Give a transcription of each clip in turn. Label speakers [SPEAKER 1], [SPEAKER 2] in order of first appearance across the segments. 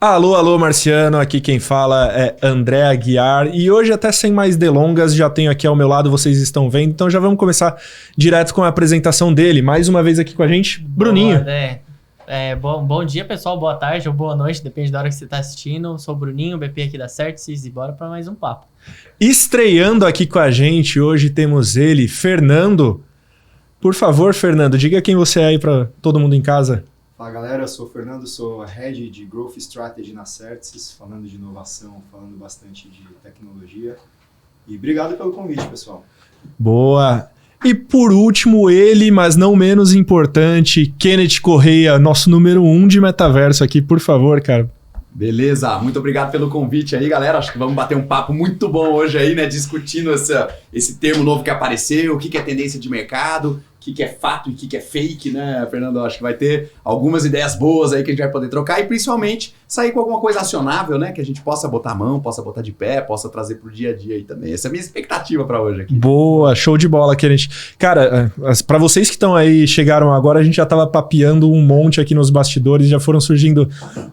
[SPEAKER 1] Alô, alô, Marciano, aqui quem fala é André Aguiar e hoje, até sem mais delongas, já tenho aqui ao meu lado, vocês estão vendo, então já vamos começar direto com a apresentação dele. Mais uma vez aqui com a gente, Bruninho.
[SPEAKER 2] Boa, André. Bom dia, pessoal, boa tarde ou boa noite, depende da hora que você está assistindo. Sou o Bruninho, BP aqui da Certis, e bora para mais um papo.
[SPEAKER 1] Estreando aqui com a gente, hoje temos ele, Fernando. Por favor, Fernando, diga quem você é aí para todo mundo em casa.
[SPEAKER 3] Fala galera, eu sou o Fernando, sou Head de Growth Strategy na Certis, falando de inovação, falando bastante de tecnologia. E obrigado pelo convite, pessoal.
[SPEAKER 1] Boa! E por último, ele, mas não menos importante, Kenneth Correia, nosso número 1 de metaverso aqui, por favor, cara.
[SPEAKER 4] Beleza, muito obrigado pelo convite aí, galera. Acho que vamos bater um papo muito bom hoje aí, né? Discutindo esse termo novo que apareceu, o que é tendência de mercado, o que é fato e o que é fake, né, Fernando? Acho que vai ter algumas ideias boas aí que a gente vai poder trocar e principalmente sair com alguma coisa acionável, né? Que a gente possa botar a mão, possa botar de pé, possa trazer pro dia a dia aí também. Essa é a minha expectativa para hoje aqui.
[SPEAKER 1] Boa, show de bola, Kenneth. Cara, para vocês que estão aí, chegaram agora, a gente já tava papeando um monte aqui nos bastidores, já foram surgindo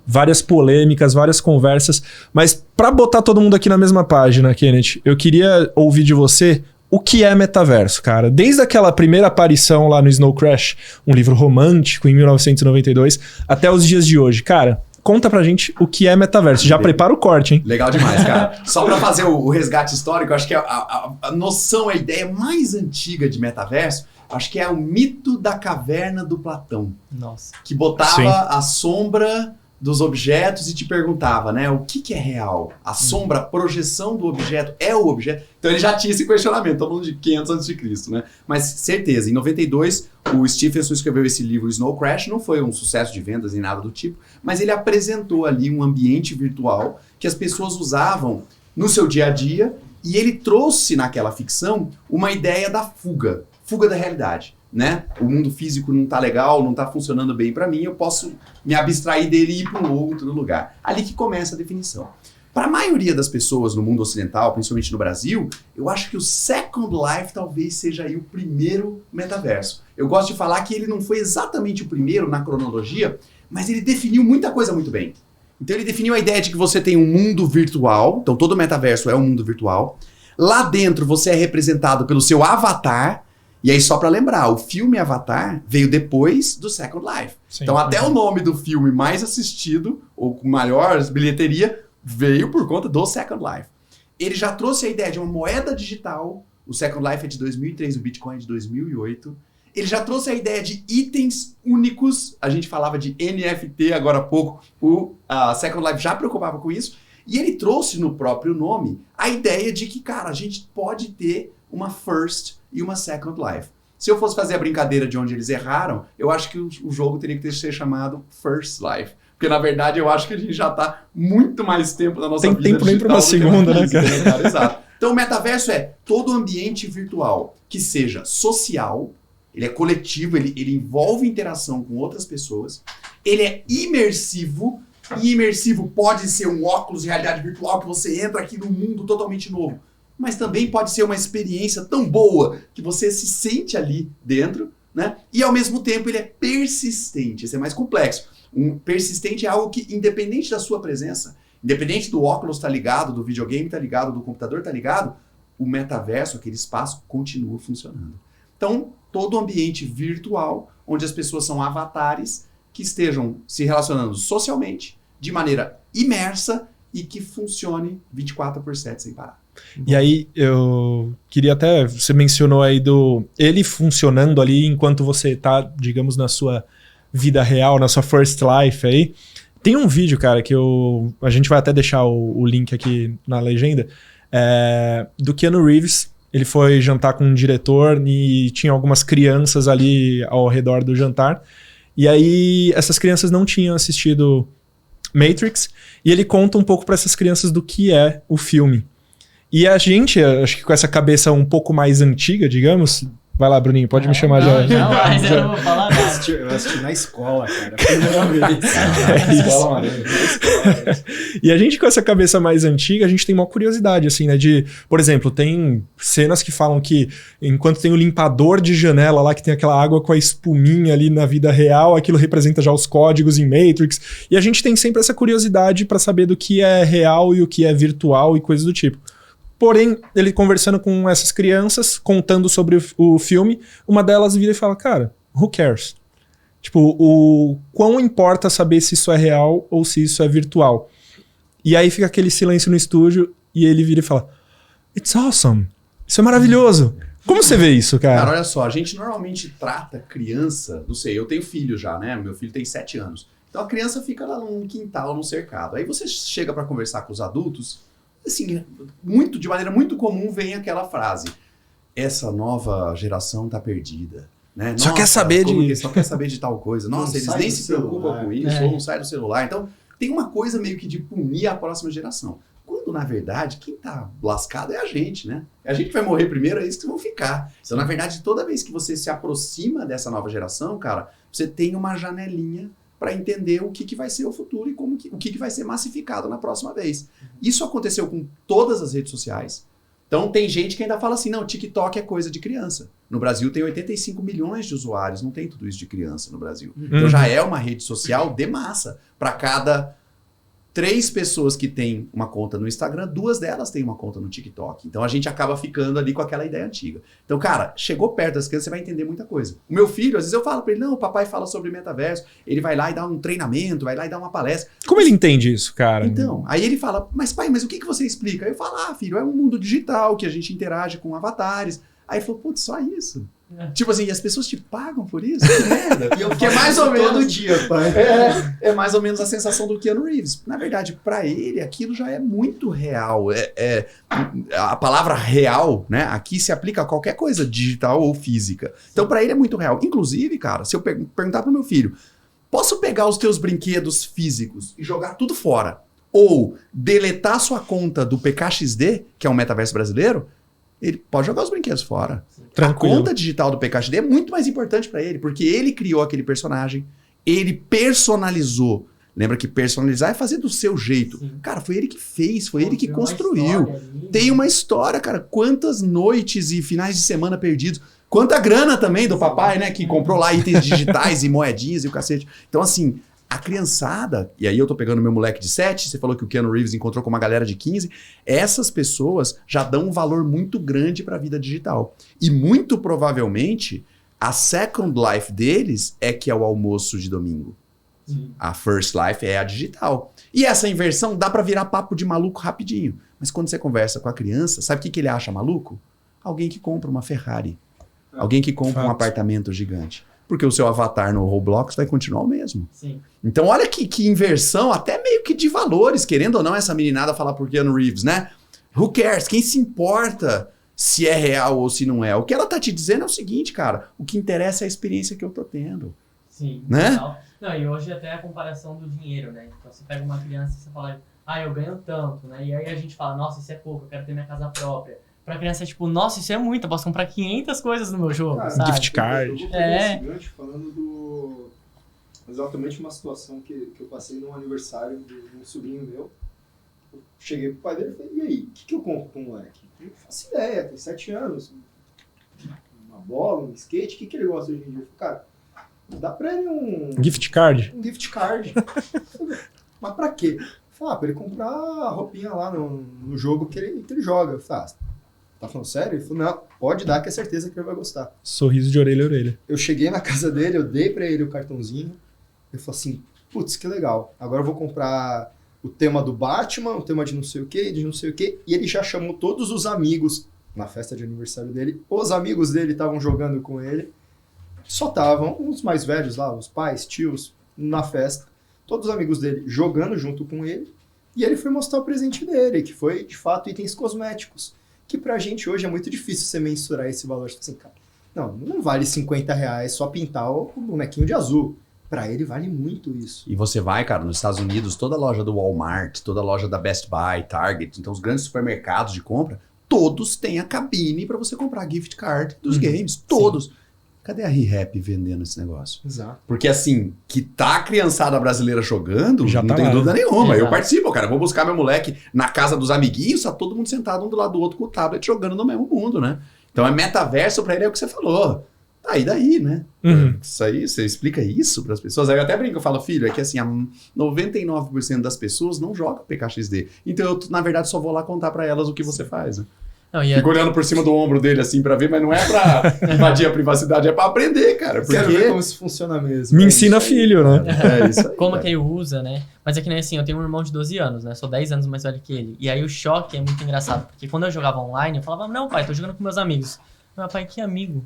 [SPEAKER 1] várias polêmicas, várias conversas, mas para botar todo mundo aqui na mesma página, Kenneth, eu queria ouvir de você o que é metaverso, cara. Desde aquela primeira aparição lá no Snow Crash, um livro romântico em 1992, até os dias de hoje. Cara, conta pra gente o que é metaverso. Já prepara o corte, hein?
[SPEAKER 4] Legal demais, cara. Só pra fazer o resgate histórico, acho que a noção, a ideia mais antiga de metaverso, acho que é o mito da caverna do Platão.
[SPEAKER 2] Nossa.
[SPEAKER 4] Que botava
[SPEAKER 1] Sim.
[SPEAKER 4] a sombra dos objetos e te perguntava, né? O que é real? A sombra, a projeção do objeto é o objeto? Então ele já tinha esse questionamento, estamos falando de 500 a.C., né? Mas certeza, em 92, o Stephenson escreveu esse livro Snow Crash, não foi um sucesso de vendas nem nada do tipo, mas ele apresentou ali um ambiente virtual que as pessoas usavam no seu dia a dia e ele trouxe naquela ficção uma ideia da fuga da realidade. Né? O mundo físico não tá legal, não tá funcionando bem para mim, eu posso me abstrair dele e ir para um outro lugar. Ali que começa a definição. Para a maioria das pessoas no mundo ocidental, principalmente no Brasil, eu acho que o Second Life talvez seja aí o primeiro metaverso. Eu gosto de falar que ele não foi exatamente o primeiro na cronologia, mas ele definiu muita coisa muito bem. Então ele definiu a ideia de que você tem um mundo virtual, então todo metaverso é um mundo virtual. Lá dentro você é representado pelo seu avatar. E aí, só pra lembrar, o filme Avatar veio depois do Second Life. Sim, então, até o nome do filme mais assistido, ou com maior bilheteria, veio por conta do Second Life. Ele já trouxe a ideia de uma moeda digital, o Second Life é de 2003, o Bitcoin é de 2008. Ele já trouxe a ideia de itens únicos, a gente falava de NFT agora há pouco, o Second Life já preocupava com isso. E ele trouxe no próprio nome a ideia de que, cara, a gente pode ter uma First e uma Second Life. Se eu fosse fazer a brincadeira de onde eles erraram, eu acho que o jogo teria que ser chamado First Life. Porque, na verdade, eu acho que a gente já está muito mais tempo na nossa vida
[SPEAKER 1] digital. Tem tempo nem para uma segunda, né, cara?
[SPEAKER 4] Exato. Então, o metaverso é todo ambiente virtual que seja social, ele é coletivo, ele envolve interação com outras pessoas, ele é imersivo, e imersivo pode ser um óculos de realidade virtual que você entra aqui num mundo totalmente novo. Mas também pode ser uma experiência tão boa que você se sente ali dentro, né? E ao mesmo tempo ele é persistente, esse é mais complexo. Persistente é algo que, independente da sua presença, independente do óculos estar ligado, do videogame estar ligado, do computador estar ligado, o metaverso, aquele espaço, continua funcionando. Então, todo ambiente virtual, onde as pessoas são avatares que estejam se relacionando socialmente, de maneira imersa e que funcione 24/7 sem parar.
[SPEAKER 1] E aí, eu queria até... Você mencionou aí ele funcionando ali enquanto você tá, digamos, na sua vida real, na sua first life aí. Tem um vídeo, cara, que a gente vai até deixar o link aqui na legenda, do Keanu Reeves. Ele foi jantar com um diretor e tinha algumas crianças ali ao redor do jantar. E aí, essas crianças não tinham assistido Matrix. E ele conta um pouco para essas crianças do que é o filme. E a gente, acho que com essa cabeça um pouco mais antiga, digamos... Vai lá, Bruninho, pode me chamar já.
[SPEAKER 2] Não, mas eu não vou falar nada.
[SPEAKER 3] Eu assisti na escola, cara. Primeira vez. Na escola,
[SPEAKER 1] E a gente com essa cabeça mais antiga, a gente tem uma curiosidade, assim, né? De, por exemplo, tem cenas que falam que enquanto tem o limpador de janela lá, que tem aquela água com a espuminha ali na vida real, aquilo representa já os códigos em Matrix. E a gente tem sempre essa curiosidade para saber do que é real e o que é virtual e coisas do tipo. Porém, ele conversando com essas crianças, contando sobre o filme, uma delas vira e fala, cara, who cares? Tipo, o quão importa saber se isso é real ou se isso é virtual? E aí fica aquele silêncio no estúdio e ele vira e fala, it's awesome, isso é maravilhoso. Como você vê isso, cara?
[SPEAKER 4] Cara, olha só, a gente normalmente trata criança, não sei, eu tenho filho já, né? Meu filho tem 7 anos. Então a criança fica lá num quintal, num cercado. Aí você chega pra conversar com os adultos, assim, de maneira muito comum vem aquela frase, essa nova geração tá perdida. Né?
[SPEAKER 1] Só quer saber
[SPEAKER 4] só quer saber de tal coisa. Nossa, eles nem se preocupam com isso, ou não sai do celular. Então, tem uma coisa meio que de punir a próxima geração. Quando, na verdade, quem tá lascado é a gente, né? A gente vai morrer primeiro, é isso que vão ficar. Então, na verdade, toda vez que você se aproxima dessa nova geração, cara, você tem uma janelinha para entender o que vai ser o futuro e o que vai ser massificado na próxima vez. Isso aconteceu com todas as redes sociais. Então, tem gente que ainda fala assim, não, TikTok é coisa de criança. No Brasil tem 85 milhões de usuários, não tem tudo isso de criança no Brasil. Então, já é uma rede social de massa. Para cada 3 pessoas que têm uma conta no Instagram, 2 delas têm uma conta no TikTok. Então, a gente acaba ficando ali com aquela ideia antiga. Então, cara, chegou perto das crianças, você vai entender muita coisa. O meu filho, às vezes eu falo para ele, não, o papai fala sobre metaverso, ele vai lá e dá um treinamento, vai lá e dá uma palestra.
[SPEAKER 1] Como ele entende isso, cara?
[SPEAKER 4] Então, aí ele fala, mas pai, mas o que você explica? Aí eu falo, filho, é um mundo digital que a gente interage com avatares. Aí ele falou, putz, só isso? Tipo assim, e as pessoas te pagam por isso? Que merda.
[SPEAKER 3] Que é mais ou menos todo dia, pai.
[SPEAKER 4] É mais ou menos a sensação do Keanu Reeves. Na verdade, pra ele, aquilo já é muito real. A palavra real, né, aqui se aplica a qualquer coisa digital ou física. Então, pra ele é muito real. Inclusive, cara, se eu perguntar pro meu filho, posso pegar os teus brinquedos físicos e jogar tudo fora? Ou deletar sua conta do PKXD, que é um metaverso brasileiro? Ele pode jogar os brinquedos fora.
[SPEAKER 1] Tranquilo.
[SPEAKER 4] A conta digital do PKXD é muito mais importante para ele, porque ele criou aquele personagem, ele personalizou. Lembra que personalizar é fazer do seu jeito. Sim. Cara, foi ele que fez, foi ele que construiu. Tem uma história, cara. Quantas noites e finais de semana perdidos. Quanta grana também do papai, né? Que comprou lá itens digitais e moedinhas e o cacete. Então, assim, a criançada, e aí eu tô pegando meu moleque de 7, você falou que o Keanu Reeves encontrou com uma galera de 15, essas pessoas já dão um valor muito grande para a vida digital. E muito provavelmente, a second life deles é que é o almoço de domingo. Sim. A first life é a digital. E essa inversão dá para virar papo de maluco rapidinho. Mas quando você conversa com a criança, sabe o que ele acha maluco? Alguém que compra uma Ferrari. Alguém que compra um apartamento gigante. Porque o seu avatar no Roblox vai continuar o mesmo. Sim. Então olha que inversão, até meio que de valores, querendo ou não, essa meninada falar por Keanu Reeves, né? Who cares? Quem se importa se é real ou se não é? O que ela tá te dizendo é o seguinte, cara, o que interessa é a experiência que eu tô tendo.
[SPEAKER 2] Sim.
[SPEAKER 4] Né?
[SPEAKER 2] Legal. Não, e hoje até a comparação do dinheiro, né? Então você pega uma criança e você fala, eu ganho tanto, né? E aí a gente fala, nossa, isso é pouco, eu quero ter minha casa própria. Pra criança é tipo, nossa, isso é muito, eu posso comprar 500 coisas no meu jogo,
[SPEAKER 3] cara,
[SPEAKER 2] sabe?
[SPEAKER 1] Gift card.
[SPEAKER 3] Eu vou pegar esse gancho falando exatamente uma situação que eu passei num aniversário de um sobrinho meu. Eu cheguei pro pai dele e falei, e aí, o que eu compro pro moleque? Eu não faço ideia, tem 7 anos, uma bola, um skate, o que ele gosta hoje em dia? Eu falei, cara, dá pra ele um...
[SPEAKER 1] Gift card?
[SPEAKER 3] Um gift card. Mas pra quê? Eu falei, pra ele comprar a roupinha lá no jogo que ele joga. Eu falei, tá falando sério? Ele falou, não, pode dar que é certeza que ele vai gostar.
[SPEAKER 1] Sorriso de orelha a orelha.
[SPEAKER 3] Eu cheguei na casa dele, eu dei pra ele o cartãozinho. Ele falou assim, putz, que legal. Agora eu vou comprar o tema do Batman, o tema de não sei o que, de não sei o que. E ele já chamou todos os amigos na festa de aniversário dele. Os amigos dele estavam jogando com ele. Só estavam os mais velhos lá, os pais, tios, na festa. Todos os amigos dele jogando junto com ele. E ele foi mostrar o presente dele, que foi, de fato, itens cosméticos. Que pra gente hoje é muito difícil você mensurar esse valor. Assim, cara, não vale R$50 só pintar o bonequinho de azul. Pra ele vale muito isso.
[SPEAKER 4] E você vai, cara, nos Estados Unidos, toda loja do Walmart, toda loja da Best Buy, Target, então os grandes supermercados de compra, todos têm a cabine pra você comprar gift card dos games. Todos. Sim. Cadê a ReHap vendendo esse negócio?
[SPEAKER 3] Exato.
[SPEAKER 4] Porque assim, que tá a criançada brasileira jogando,
[SPEAKER 1] Já
[SPEAKER 4] não
[SPEAKER 1] tá
[SPEAKER 4] tem
[SPEAKER 1] lá,
[SPEAKER 4] dúvida nenhuma. Eu
[SPEAKER 2] Exato.
[SPEAKER 4] participo, cara. Eu vou buscar meu moleque na casa dos amiguinhos, tá todo mundo sentado um do lado do outro com o tablet jogando no mesmo mundo, né? Então é metaverso pra ele, é o que você falou. Tá, e daí, né? Isso aí, você explica isso pras pessoas. Aí eu até brinco, eu falo, filho, é que assim, 99% das pessoas não jogam PKXD. Então eu, na verdade, só vou lá contar pra elas o que você faz, né?
[SPEAKER 2] Não, e
[SPEAKER 4] Fico olhando por cima do ombro dele assim pra ver, mas não é pra invadir a privacidade, é pra aprender, cara.
[SPEAKER 3] Quero ver
[SPEAKER 4] Porque
[SPEAKER 3] como isso funciona mesmo.
[SPEAKER 1] Me
[SPEAKER 3] É
[SPEAKER 1] ensina
[SPEAKER 3] isso aí.
[SPEAKER 1] filho, né?
[SPEAKER 4] é isso aí.
[SPEAKER 2] como
[SPEAKER 4] cara.
[SPEAKER 2] que ele usa, né? Mas é que nem assim, eu tenho um irmão de 12 anos, né? Sou 10 anos mais velho que ele. E aí o choque é muito engraçado, porque quando eu jogava online, eu falava, não, pai, tô jogando com meus amigos. Meu pai, que amigo?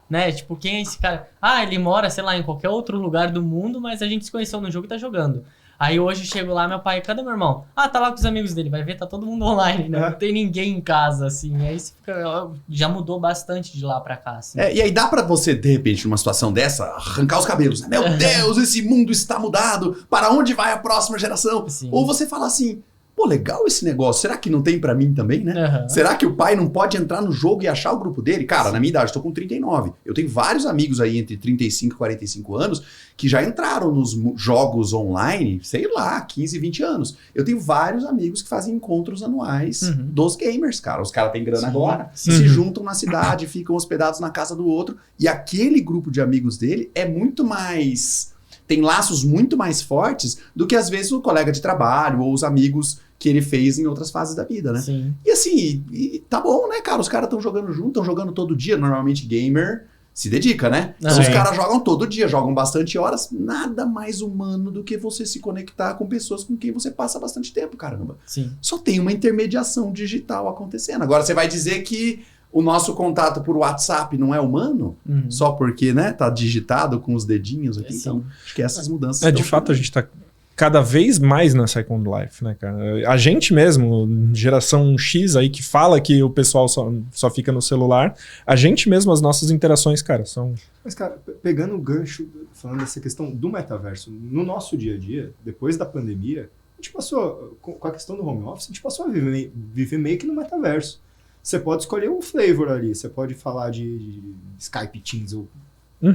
[SPEAKER 2] Né? Tipo, quem é esse cara? Ah, ele mora, sei lá, em qualquer outro lugar do mundo, mas a gente se conheceu no jogo e tá jogando. Aí hoje eu chego lá, meu pai, cadê meu irmão? Ah, tá lá com os amigos dele, vai ver, tá todo mundo online, né? Não tem ninguém em casa, assim. Aí você fica, já mudou bastante de lá pra cá, assim.
[SPEAKER 4] É, e aí dá pra você, de repente, numa situação dessa, arrancar os cabelos. Né? Meu Deus, esse mundo está mudado. Para onde vai a próxima geração?
[SPEAKER 2] Sim.
[SPEAKER 4] Ou você fala assim, pô, legal esse negócio. Será que não tem pra mim também, né?
[SPEAKER 2] Aham.
[SPEAKER 4] Será que o pai não pode entrar no jogo e achar o grupo dele? Cara, na minha idade, eu tô com 39. Eu tenho vários amigos aí entre 35 e 45 anos que já entraram nos jogos online, sei lá, 15, 20 anos. Eu tenho vários amigos que fazem encontros anuais
[SPEAKER 2] Uhum.
[SPEAKER 4] dos gamers, cara. Os caras têm grana
[SPEAKER 2] Sim,
[SPEAKER 4] agora,
[SPEAKER 2] sim.
[SPEAKER 4] se
[SPEAKER 1] Uhum.
[SPEAKER 4] juntam na cidade, ficam hospedados na casa do outro. E aquele grupo de amigos dele é muito mais... tem laços muito mais fortes do que às vezes o colega de trabalho ou os amigos que ele fez em outras fases da vida, né?
[SPEAKER 2] Sim.
[SPEAKER 4] E assim, tá bom, né, cara? Os caras estão jogando junto, estão jogando todo dia. Normalmente, gamer se dedica, né? Então,
[SPEAKER 1] Sim.
[SPEAKER 4] os caras jogam todo dia, jogam bastante horas. Nada mais humano do que você se conectar com pessoas com quem você passa bastante tempo, caramba.
[SPEAKER 2] Sim.
[SPEAKER 4] Só tem uma intermediação digital acontecendo. Agora, você vai dizer que o nosso contato por WhatsApp não é humano?
[SPEAKER 2] Uhum.
[SPEAKER 4] Só porque, né, tá digitado com os dedinhos aqui?
[SPEAKER 2] Sim.
[SPEAKER 4] Então, acho que essas mudanças...
[SPEAKER 1] É, de
[SPEAKER 4] estão
[SPEAKER 1] fato, a gente tá cada vez mais na Second Life, né, cara? A gente mesmo, geração X aí, que fala que o pessoal só fica no celular, a gente mesmo, as nossas interações, cara, são...
[SPEAKER 3] Mas, cara, pegando o gancho, falando dessa questão do metaverso, no nosso dia a dia, depois da pandemia, a gente passou, com a questão do home office, a gente passou a viver meio que no metaverso. Você pode escolher um flavor ali, você pode falar de Skype, Teams ou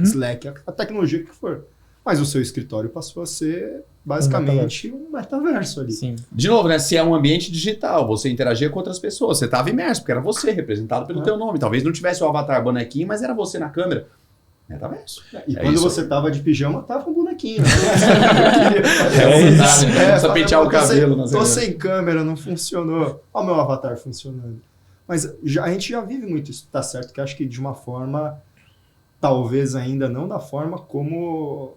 [SPEAKER 3] Slack, a tecnologia que for. Mas o seu escritório passou a ser basicamente um metaverso ali.
[SPEAKER 2] Sim.
[SPEAKER 4] De novo, né? Se é um ambiente digital, você interagia com outras pessoas, você estava imerso, porque era você, representado pelo teu nome. Talvez não tivesse o avatar bonequinho, mas era você na câmera. Metaverso.
[SPEAKER 3] E
[SPEAKER 4] É
[SPEAKER 3] quando
[SPEAKER 4] isso.
[SPEAKER 3] você tava de pijama, tava um bonequinho. Né?
[SPEAKER 1] É isso.
[SPEAKER 4] Precisa
[SPEAKER 3] fala,
[SPEAKER 4] pentear o cabelo.
[SPEAKER 3] Tô
[SPEAKER 4] na cena.
[SPEAKER 3] sem câmera, não funcionou. Olha o meu avatar funcionando. Mas a gente já vive muito isso, tá certo? Que acho que de uma forma, talvez ainda não da forma como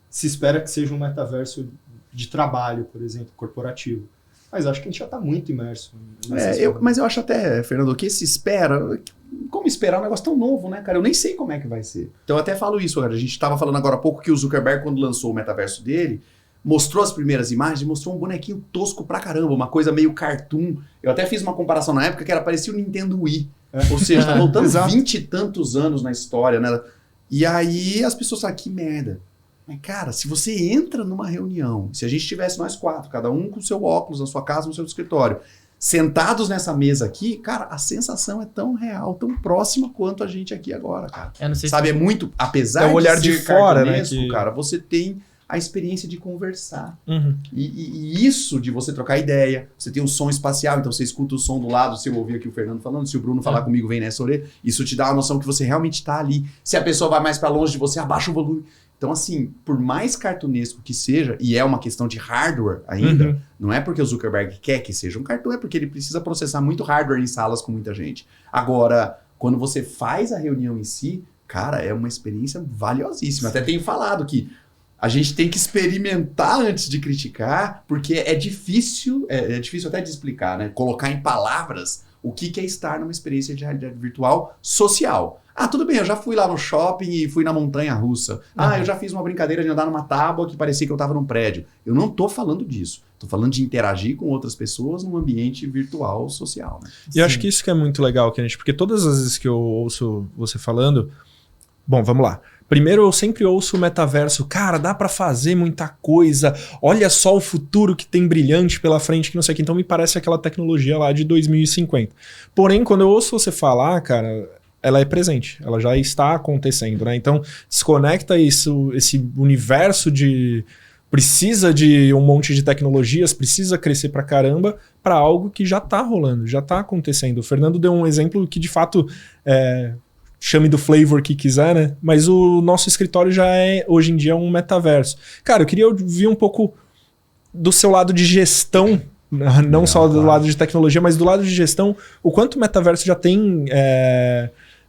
[SPEAKER 3] se espera que seja um metaverso de trabalho, por exemplo, corporativo. Mas acho que a gente já está muito imerso.
[SPEAKER 4] Mas eu acho até, Fernando, que se espera... Como esperar um negócio tão novo, né, cara? Eu nem sei como é que vai ser. Então eu até falo isso, cara. A gente estava falando agora há pouco que o Zuckerberg, quando lançou o metaverso dele, mostrou as primeiras imagens, mostrou um bonequinho tosco pra caramba, uma coisa meio cartoon. Eu até fiz uma comparação na época que era parecia o Nintendo Wii. Ou seja, tá voltando
[SPEAKER 3] Exato.
[SPEAKER 4] 20 e tantos anos na história, né? E aí as pessoas falam, que merda. Mas, cara, se você entra numa reunião, se a gente tivesse nós quatro, cada um com o seu óculos, na sua casa, no seu escritório, sentados nessa mesa aqui, cara, a sensação é tão real, tão próxima quanto a gente aqui agora, cara.
[SPEAKER 2] Eu não sei
[SPEAKER 4] Sabe,
[SPEAKER 2] se...
[SPEAKER 4] é muito, apesar
[SPEAKER 1] É o olhar
[SPEAKER 4] de
[SPEAKER 1] de
[SPEAKER 4] ser
[SPEAKER 1] fora, né,
[SPEAKER 4] cartunesco,
[SPEAKER 1] que-
[SPEAKER 4] cara, você tem a experiência de conversar.
[SPEAKER 1] Uhum.
[SPEAKER 4] E isso de você trocar ideia, você tem um som espacial, então você escuta o som do lado, se eu ouvir aqui o Fernando falando, se o Bruno falar comigo, vem nessa orelha, isso te dá a noção que você realmente está ali. Se a pessoa vai mais para longe de você, abaixa o volume. Então, assim, por mais cartunesco que seja, e é uma questão de hardware ainda,
[SPEAKER 1] Uhum.
[SPEAKER 4] não é porque o Zuckerberg quer que seja um cartão, é porque ele precisa processar muito hardware em salas com muita gente. Agora, quando você faz a reunião em si, cara, é uma experiência valiosíssima. Até tenho falado que a gente tem que experimentar antes de criticar, porque é difícil até de explicar, né? Colocar em palavras o que é estar numa experiência de realidade virtual social. Ah, tudo bem, eu já fui lá no shopping e fui na montanha russa. Ah, eu já fiz uma brincadeira de andar numa tábua que parecia que eu estava num prédio. Eu não tô falando disso. Tô falando de interagir com outras pessoas num ambiente virtual social, né?
[SPEAKER 1] E eu acho que isso que é muito legal, Kenneth, porque todas as vezes que eu ouço você falando... Bom, vamos lá. Primeiro, eu sempre ouço o metaverso. Cara, dá pra fazer muita coisa. Olha só o futuro que tem brilhante pela frente, que não sei o que. Então me parece aquela tecnologia lá de 2050. Porém, quando eu ouço você falar, cara, ela é presente, ela já está acontecendo, né? Então, desconecta isso, esse universo de precisa de um monte de tecnologias, precisa crescer pra caramba, para algo que já está rolando, já está acontecendo. O Fernando deu um exemplo que, de fato, chame do flavor que quiser, né? Mas o nosso escritório já é, hoje em dia, um metaverso. Cara, eu queria ouvir um pouco do seu lado de gestão, não só do lado de tecnologia, mas do lado de gestão, o quanto o metaverso já tem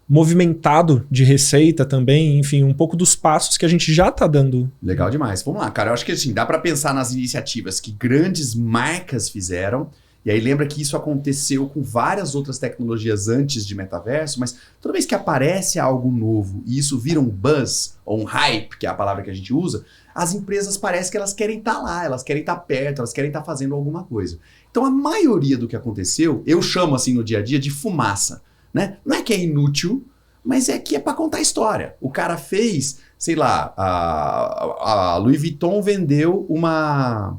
[SPEAKER 1] movimentado de receita também, enfim, um pouco dos passos que a gente já tá dando.
[SPEAKER 4] Legal demais. Vamos lá, cara. Eu acho que assim, dá para pensar nas iniciativas que grandes marcas fizeram. E aí lembra que isso aconteceu com várias outras tecnologias antes de metaverso, mas toda vez que aparece algo novo e isso vira um buzz, ou um hype, que é a palavra que a gente usa, as empresas parece que elas querem estar lá, elas querem estar perto, elas querem estar fazendo alguma coisa. Então a maioria do que aconteceu, eu chamo assim no dia a dia de fumaça, né? Não é que é inútil, mas é que é para contar história. O cara fez, sei lá, a Louis Vuitton vendeu uma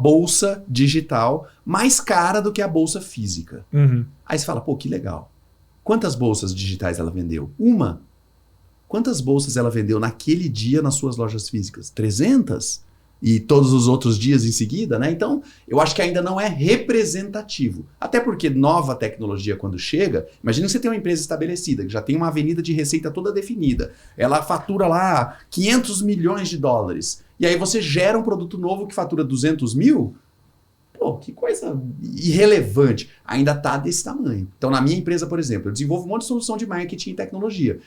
[SPEAKER 4] bolsa digital mais cara do que a bolsa física.
[SPEAKER 1] Uhum.
[SPEAKER 4] Aí você fala, pô, que legal. Quantas bolsas digitais ela vendeu? Uma. Quantas bolsas ela vendeu naquele dia nas suas lojas físicas? 300? E todos os outros dias em seguida, né? Então, eu acho que ainda não é representativo. Até porque nova tecnologia, quando chega, imagina que você tem uma empresa estabelecida, que já tem uma avenida de receita toda definida. Ela fatura lá 500 milhões de dólares. E aí você gera um produto novo que fatura 200 mil? Pô, que coisa irrelevante. Ainda tá desse tamanho. Então, na minha empresa, por exemplo, eu desenvolvo um monte de solução de marketing e tecnologia.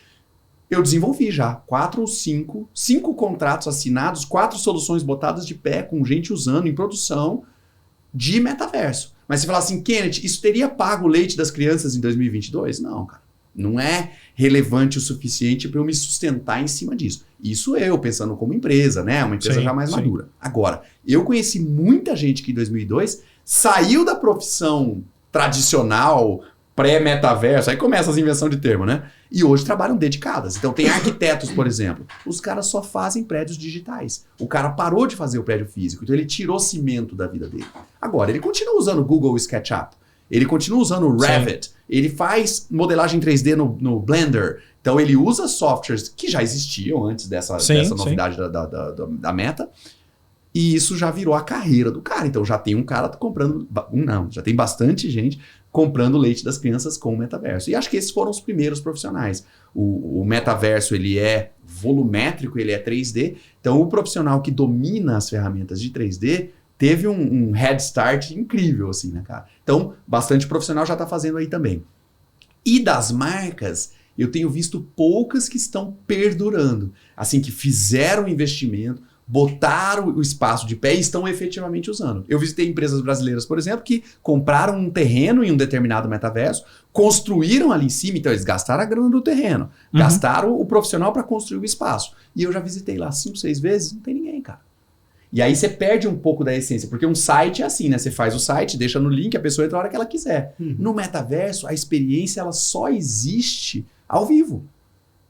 [SPEAKER 4] Eu desenvolvi já 4 ou 5 contratos assinados, 4 soluções botadas de pé, com gente usando em produção de metaverso. Mas você fala assim, Kenneth, isso teria pago o leite das crianças em 2022? Não, cara. Não é relevante o suficiente para eu me sustentar em cima disso. Isso eu, pensando como empresa, né? Uma empresa já mais madura. Agora, eu conheci muita gente que em 2002 saiu da profissão tradicional, pré-metaverso, aí começa as invenções de termo, né? E hoje trabalham dedicadas. Então tem arquitetos, por exemplo. Os caras só fazem prédios digitais. O cara parou de fazer o prédio físico, então ele tirou cimento da vida dele. Agora, ele continua usando o Google SketchUp. Ele continua usando o Revit. Sim. Ele faz modelagem 3D no Blender. Então ele usa softwares que já existiam antes dessa novidade da Meta. E isso já virou a carreira do cara. Então já tem um cara comprando... Não, já tem bastante gente comprando leite das crianças com o metaverso. E acho que esses foram os primeiros profissionais. O metaverso, ele é volumétrico, ele é 3D. Então o profissional que domina as ferramentas de 3D teve um head start incrível, assim, né, cara? Então, bastante profissional já está fazendo aí também. E das marcas, eu tenho visto poucas que estão perdurando. Assim, que fizeram investimento, botaram o espaço de pé e estão efetivamente usando. Eu visitei empresas brasileiras, por exemplo, que compraram um terreno em um determinado metaverso, construíram ali em cima, então eles gastaram a grana do terreno, gastaram o profissional para construir o espaço. E eu já visitei lá 5, 6 vezes, não tem ninguém, cara. E aí você perde um pouco da essência, porque um site é assim, né? Você faz o site, deixa no link, a pessoa entra a hora que ela quiser. No metaverso, a experiência ela só existe ao vivo.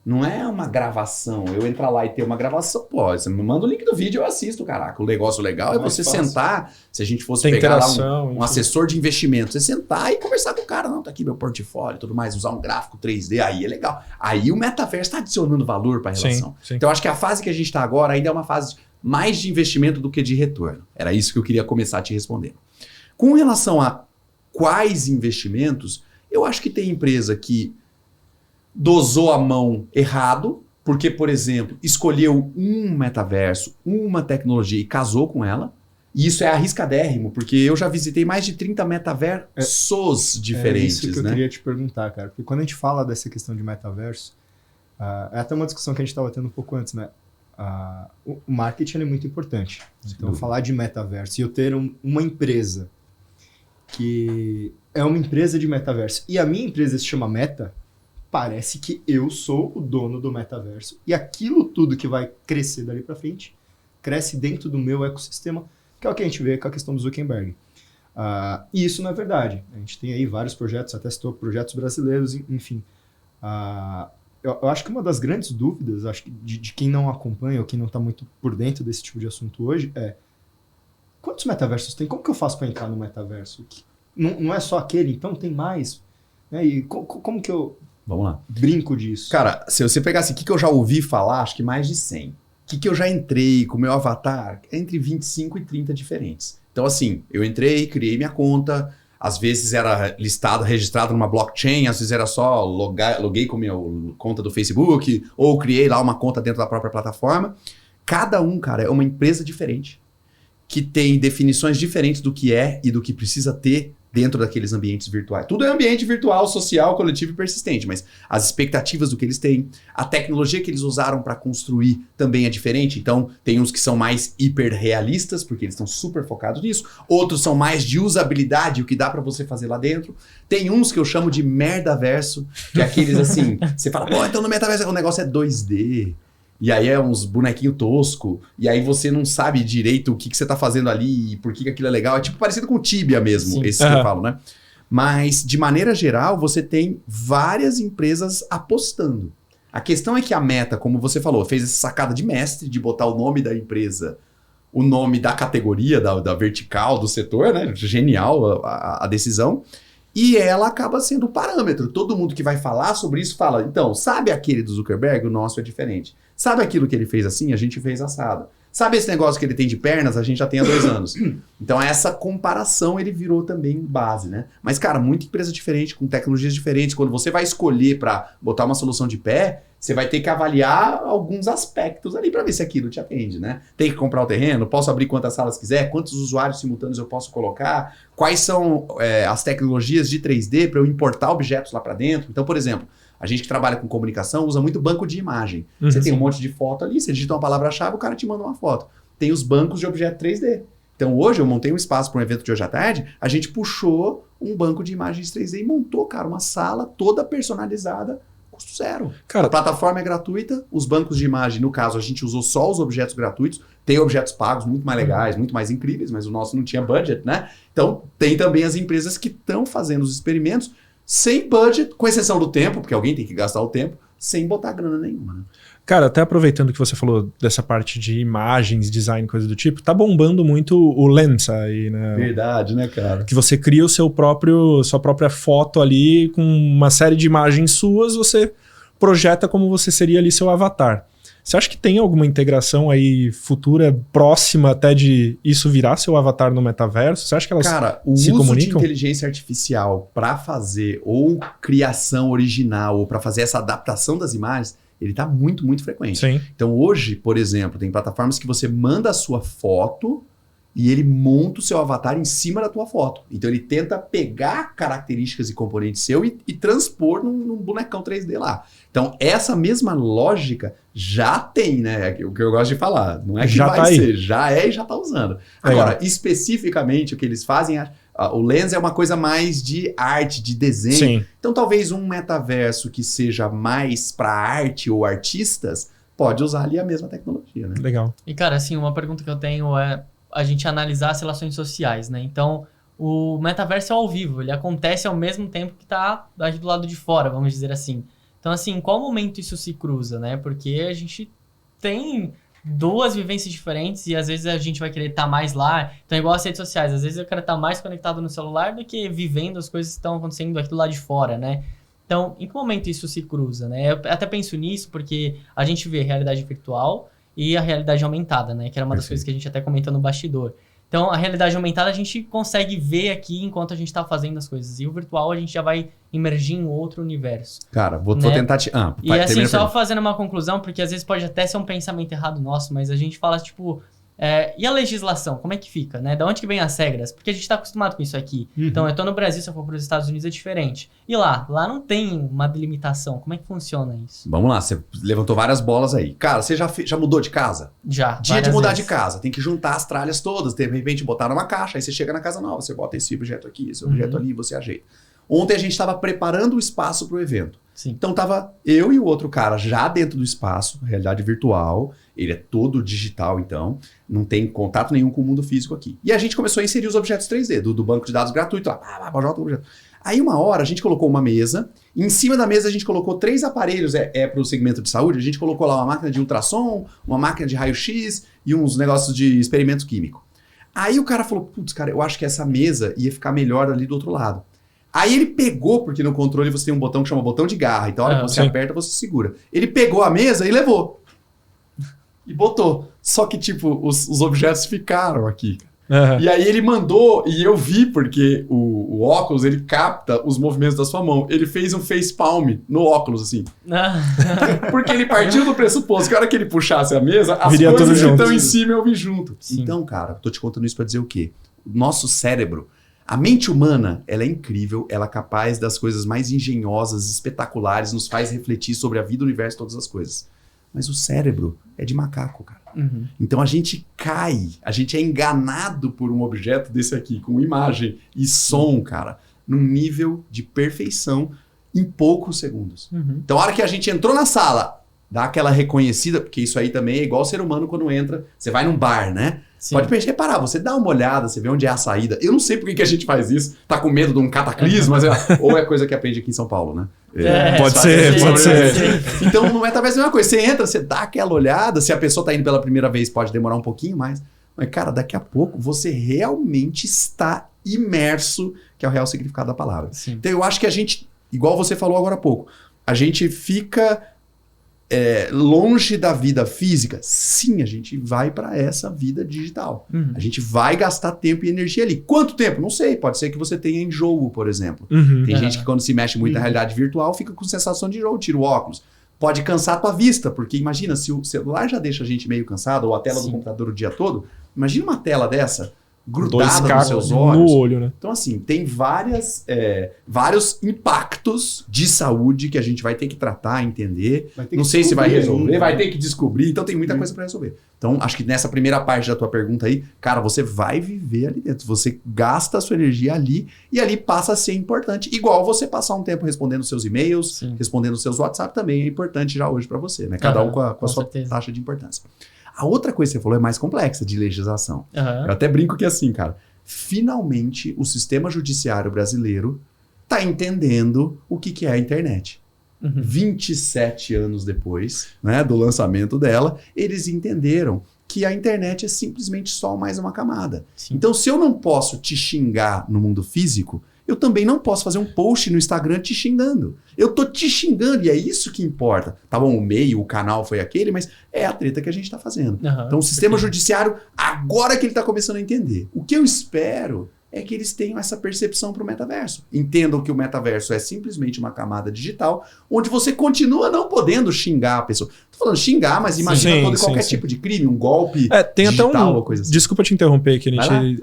[SPEAKER 4] Não é uma gravação. Eu entrar lá e ter uma gravação, pô, você me manda o link do vídeo, eu assisto, caraca. O negócio legal é você sentar, se a gente fosse pegar lá um assessor de investimento, você sentar e conversar com o cara, não, tá aqui meu portfólio e tudo mais, usar um gráfico 3D, aí é legal. Aí o metaverso está adicionando valor para a relação. Sim. Então, acho que a fase que a gente está agora ainda é uma fase mais de investimento do que de retorno. Era isso que eu queria começar te respondendo. Com relação a quais investimentos, eu acho que tem empresa que dosou a mão errado, porque, por exemplo, escolheu um metaverso, uma tecnologia e casou com ela. E isso é arriscadérrimo, porque eu já visitei mais de 30 metaversos diferentes.
[SPEAKER 3] É isso que
[SPEAKER 4] né?
[SPEAKER 3] eu queria te perguntar, cara. Porque quando a gente fala dessa questão de metaverso, é até uma discussão que a gente estava tendo um pouco antes, né? O marketing é muito importante. Então, falar de metaverso e eu ter uma empresa que é uma empresa de metaverso e a minha empresa se chama Meta, parece que eu sou o dono do metaverso e aquilo tudo que vai crescer dali para frente cresce dentro do meu ecossistema, que é o que a gente vê com a questão do Zuckerberg. E isso não é verdade. A gente tem aí vários projetos, até citou projetos brasileiros, enfim. Eu acho que uma das grandes dúvidas, acho que de quem não acompanha ou quem não está muito por dentro desse tipo de assunto hoje é: quantos metaversos tem? Como que eu faço para entrar no metaverso? Não é só aquele, então tem mais. Né? E como que eu
[SPEAKER 4] Vamos lá.
[SPEAKER 3] Brinco disso.
[SPEAKER 4] Cara, se você pegar assim, o que eu já ouvi falar, acho que mais de 100. O que eu já entrei com o meu avatar? Entre 25 e 30 diferentes. Então, assim, eu entrei, criei minha conta, às vezes era listado, registrado numa blockchain, às vezes era só loguei com a minha conta do Facebook, ou criei lá uma conta dentro da própria plataforma. Cada um, cara, é uma empresa diferente, que tem definições diferentes do que é e do que precisa ter dentro daqueles ambientes virtuais. Tudo é ambiente virtual, social, coletivo e persistente, mas as expectativas do que eles têm, a tecnologia que eles usaram para construir também é diferente. Então, tem uns que são mais hiperrealistas, porque eles estão super focados nisso. Outros são mais de usabilidade, o que dá para você fazer lá dentro. Tem uns que eu chamo de merdaverso, que é aqueles assim, você fala, pô, então no metaverso o negócio é 2D. E aí é uns bonequinhos tosco, e aí você não sabe direito o que você tá fazendo ali e por que aquilo é legal. É tipo parecido com o Tibia mesmo,
[SPEAKER 2] Sim.
[SPEAKER 4] esse que eu falo, né? Mas, de maneira geral, você tem várias empresas apostando. A questão é que a Meta, como você falou, fez essa sacada de mestre, de botar o nome da empresa, o nome da categoria, da vertical, do setor, né? Genial a decisão. E ela acaba sendo o parâmetro. Todo mundo que vai falar sobre isso fala, então, sabe aquele do Zuckerberg? O nosso é diferente. Sabe aquilo que ele fez assim? A gente fez assado. Sabe esse negócio que ele tem de pernas? A gente já tem há 2 anos. Então, essa comparação ele virou também base, né? Mas, cara, muita empresa diferente, com tecnologias diferentes. Quando você vai escolher para botar uma solução de pé, você vai ter que avaliar alguns aspectos ali para ver se aquilo te atende, né? Tem que comprar o terreno, posso abrir quantas salas quiser, quantos usuários simultâneos eu posso colocar, quais são as tecnologias de 3D para eu importar objetos lá para dentro. Então, por exemplo, a gente que trabalha com comunicação usa muito banco de imagem. Você tem um monte de foto ali, você digita uma palavra-chave, o cara te manda uma foto. Tem os bancos de objeto 3D. Então hoje eu montei um espaço para um evento de hoje à tarde, a gente puxou um banco de imagens 3D e montou, cara, uma sala toda personalizada, custo zero.
[SPEAKER 1] Cara,
[SPEAKER 4] a plataforma é gratuita, os bancos de imagem, no caso, a gente usou só os objetos gratuitos, tem objetos pagos muito mais legais, muito mais incríveis, mas o nosso não tinha budget, né? Então tem também as empresas que estão fazendo os experimentos sem budget, com exceção do tempo, porque alguém tem que gastar o tempo, sem botar grana nenhuma, né?
[SPEAKER 1] Cara, até aproveitando que você falou dessa parte de imagens, design, coisa do tipo, tá bombando muito o Lensa aí, né?
[SPEAKER 4] Verdade, né, cara?
[SPEAKER 1] Que você cria sua própria foto ali com uma série de imagens suas, você projeta como você seria ali seu avatar. Você acha que tem alguma integração aí futura, próxima até de isso virar seu avatar no metaverso? Você acha que elas se
[SPEAKER 4] uso
[SPEAKER 1] comunicam?
[SPEAKER 4] de inteligência artificial para fazer ou criação original ou para fazer essa adaptação das imagens, ele está muito, muito frequente.
[SPEAKER 1] Sim.
[SPEAKER 4] Então hoje, por exemplo, tem plataformas que você manda a sua foto e ele monta o seu avatar em cima da tua foto. Então ele tenta pegar características e componentes seu e transpor num bonecão 3D lá. Então essa mesma lógica já tem, né? O que eu gosto de falar. Não é que
[SPEAKER 1] Já
[SPEAKER 4] vai
[SPEAKER 1] tá aí.
[SPEAKER 4] ser, já é e já está usando. Agora, especificamente o que eles fazem, o Lens é uma coisa mais de arte, de desenho.
[SPEAKER 1] Sim.
[SPEAKER 4] Então talvez um metaverso que seja mais para arte ou artistas pode usar ali a mesma tecnologia, né?
[SPEAKER 1] Legal.
[SPEAKER 2] E, cara, assim, uma pergunta que eu tenho é a gente analisar as relações sociais, né? Então, o metaverso é ao vivo, ele acontece ao mesmo tempo que tá do lado de fora, vamos dizer assim. Então, assim, em qual momento isso se cruza, né? Porque a gente tem 2 vivências diferentes e às vezes a gente vai querer estar mais lá. Então, igual as redes sociais, às vezes eu quero estar mais conectado no celular do que vivendo as coisas que estão acontecendo aqui do lado de fora, né? Então, em que momento isso se cruza, né? Eu até penso nisso porque a gente vê realidade virtual e a realidade aumentada, né? Que era uma das coisas que a gente até comentou no bastidor. Então, a realidade aumentada a gente consegue ver aqui enquanto a gente está fazendo as coisas. E o virtual a gente já vai imergir em outro universo.
[SPEAKER 4] Cara, vou
[SPEAKER 2] Né?
[SPEAKER 4] tentar te...
[SPEAKER 2] E assim, só fazendo uma conclusão, porque às vezes pode até ser um pensamento errado nosso, mas a gente fala, tipo... e a legislação, como é que fica, né? Da onde que vem as regras? Porque a gente está acostumado com isso aqui. Então, eu tô no Brasil, se eu for para os Estados Unidos é diferente. E lá não tem uma delimitação. Como é que funciona isso?
[SPEAKER 4] Vamos lá, você levantou várias bolas aí. Cara, você já mudou de casa?
[SPEAKER 2] Já.
[SPEAKER 4] Dia de
[SPEAKER 2] várias
[SPEAKER 4] mudar
[SPEAKER 2] vezes.
[SPEAKER 4] de casa, tem que juntar as tralhas todas, de repente botar numa caixa, aí você chega na casa nova, você bota esse objeto aqui, esse objeto ali, você ajeita. Ontem a gente estava preparando o espaço para o evento.
[SPEAKER 2] Sim.
[SPEAKER 4] Então tava eu e o outro cara já dentro do espaço, realidade virtual, ele é todo digital então, não tem contato nenhum com o mundo físico aqui. E a gente começou a inserir os objetos 3D do banco de dados gratuito, lá, bota o objeto. Aí uma hora a gente colocou uma mesa, e em cima da mesa a gente colocou 3 aparelhos, para o segmento de saúde, a gente colocou lá uma máquina de ultrassom, uma máquina de raio-x e uns negócios de experimento químico. Aí o cara falou, putz, cara, eu acho que essa mesa ia ficar melhor ali do outro lado. Aí ele pegou, porque no controle você tem um botão que chama botão de garra. Então a hora que você aperta, você segura. Ele pegou a mesa e levou. E botou. Só que, tipo, os objetos ficaram aqui.
[SPEAKER 1] Uhum.
[SPEAKER 4] E aí ele mandou, e eu vi, porque o óculos, ele capta os movimentos da sua mão. Ele fez um face palm no óculos, assim. Porque ele partiu do pressuposto que a hora que ele puxasse a mesa, as
[SPEAKER 1] Viria
[SPEAKER 4] coisas que
[SPEAKER 1] tudo
[SPEAKER 4] estão
[SPEAKER 1] junto.
[SPEAKER 4] em cima eu vi junto.
[SPEAKER 2] Sim.
[SPEAKER 4] Então, cara, tô te contando isso pra dizer o quê? O nosso cérebro, a mente humana, ela é incrível, ela é capaz das coisas mais engenhosas, espetaculares, nos faz refletir sobre a vida, o universo, todas as coisas. Mas o cérebro é de macaco, cara.
[SPEAKER 2] Uhum.
[SPEAKER 4] Então a gente cai, a gente é enganado por um objeto desse aqui, com imagem e som, cara, num nível de perfeição em poucos segundos.
[SPEAKER 2] Uhum.
[SPEAKER 4] Então a hora que a gente entrou na sala, dá aquela reconhecida, porque isso aí também é igual o ser humano quando entra, você vai num bar, né?
[SPEAKER 2] Sim.
[SPEAKER 4] Pode reparar, você dá uma olhada, você vê onde é a saída. Eu não sei por que a gente faz isso, tá com medo de um cataclismo, mas ou é coisa que aprende aqui em São Paulo, né?
[SPEAKER 1] Pode ser.
[SPEAKER 4] Então no metaverso é a mesma coisa, você entra, você dá aquela olhada, se a pessoa tá indo pela primeira vez pode demorar um pouquinho mais, mas cara, daqui a pouco você realmente está imerso, que é o real significado da palavra.
[SPEAKER 2] Sim.
[SPEAKER 4] Então eu acho que a gente, igual você falou agora há pouco, a gente fica longe da vida física. Sim, a gente vai para essa vida digital.
[SPEAKER 2] Uhum.
[SPEAKER 4] A gente vai gastar tempo e energia ali. Quanto tempo? Não sei. Pode ser que você tenha em jogo, por exemplo.
[SPEAKER 1] Uhum.
[SPEAKER 4] Tem gente que quando se mexe muito na realidade virtual fica com sensação de jogo, tira o óculos. Pode cansar a tua vista, porque imagina, se o celular já deixa a gente meio cansado, ou a tela do computador o dia todo, imagina uma tela dessa grudada nos seus olhos.
[SPEAKER 1] No olho, né?
[SPEAKER 4] Então, assim, tem vários impactos de saúde que a gente vai ter que tratar, entender. Não sei se vai resolver, vai ter que descobrir. Então, tem muita coisa para resolver. Então, acho que nessa primeira parte da tua pergunta aí, cara, você vai viver ali dentro. Você gasta a sua energia ali e ali passa a ser importante. Igual você passar um tempo respondendo seus e-mails, respondendo seus WhatsApp também é importante já hoje para você, né? Cada um com a sua taxa de importância. A outra coisa que você falou é mais complexa, de legislação. Eu até brinco que assim, cara, finalmente o sistema judiciário brasileiro tá entendendo o que é a internet. 27 anos depois, né, do lançamento dela, eles entenderam que a internet é simplesmente só mais uma camada.
[SPEAKER 2] Sim.
[SPEAKER 4] Então, se eu não posso te xingar no mundo físico, eu também não posso fazer um post no Instagram te xingando. Eu tô te xingando e é isso que importa. Tá bom, o meio, o canal foi aquele, mas é a treta que a gente tá fazendo. Então o sistema judiciário, agora que ele tá começando a entender. O que eu espero é que eles tenham essa percepção pro metaverso. Entendam que o metaverso é simplesmente uma camada digital onde você continua não podendo xingar a pessoa. Tô falando xingar, mas imagina qualquer tipo de crime, um golpe
[SPEAKER 1] tem
[SPEAKER 4] digital
[SPEAKER 1] até
[SPEAKER 4] ou coisa assim.
[SPEAKER 1] Desculpa te interromper, Kenneth.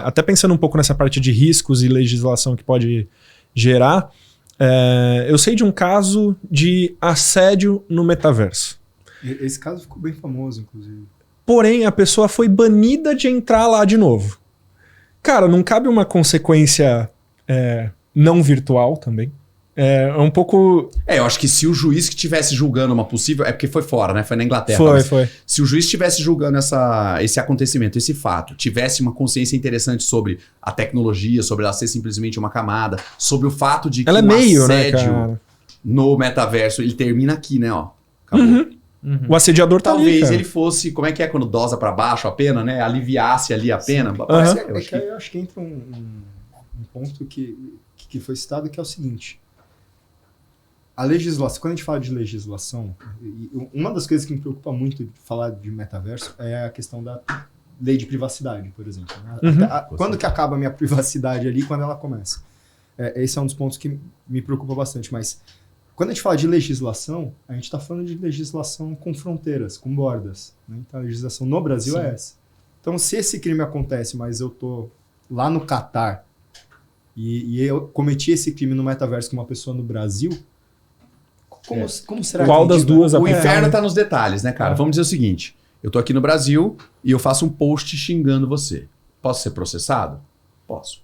[SPEAKER 1] Até pensando um pouco nessa parte de riscos e legislação que pode gerar, eu sei de um caso de assédio no metaverso.
[SPEAKER 3] Esse caso ficou bem famoso, inclusive.
[SPEAKER 1] Porém, a pessoa foi banida de entrar lá de novo. Cara, não cabe uma consequência não virtual também? É um pouco...
[SPEAKER 4] eu acho que se o juiz que estivesse julgando uma possível... É porque foi fora, né? Foi na Inglaterra.
[SPEAKER 1] Foi.
[SPEAKER 4] Se o juiz estivesse julgando esse acontecimento, esse fato, tivesse uma consciência interessante sobre a tecnologia, sobre ela ser simplesmente uma camada, sobre o fato de que
[SPEAKER 1] ela é meio, né,
[SPEAKER 4] assédio
[SPEAKER 1] cara?
[SPEAKER 4] No metaverso, ele termina aqui, né? Ó, acabou.
[SPEAKER 1] O assediador tá ali,
[SPEAKER 4] Talvez
[SPEAKER 1] cara.
[SPEAKER 4] ele fosse... Como é que é quando dosa pra baixo a pena, né? Aliviasse ali a pena.
[SPEAKER 3] Eu acho que entra um ponto que foi citado, que é o seguinte. A legislação, quando a gente fala de legislação, uma das coisas que me preocupa muito de falar de metaverso é a questão da lei de privacidade, por exemplo. Né? Quando que acaba a minha privacidade ali, quando ela começa? Esse é um dos pontos que me preocupa bastante, mas quando a gente fala de legislação, a gente está falando de legislação com fronteiras, com bordas. Né? Então a legislação no Brasil é essa. Então se esse crime acontece, mas eu tô lá no Catar e eu cometi esse crime no metaverso com uma pessoa no Brasil, como será
[SPEAKER 1] Qual das duas
[SPEAKER 4] O inferno tá nos detalhes, né, cara? Vamos dizer o seguinte, eu tô aqui no Brasil e eu faço um post xingando você. Posso ser processado? Posso.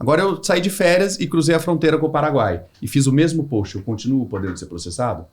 [SPEAKER 4] Agora eu saí de férias e cruzei a fronteira com o Paraguai e fiz o mesmo post, eu continuo podendo ser processado?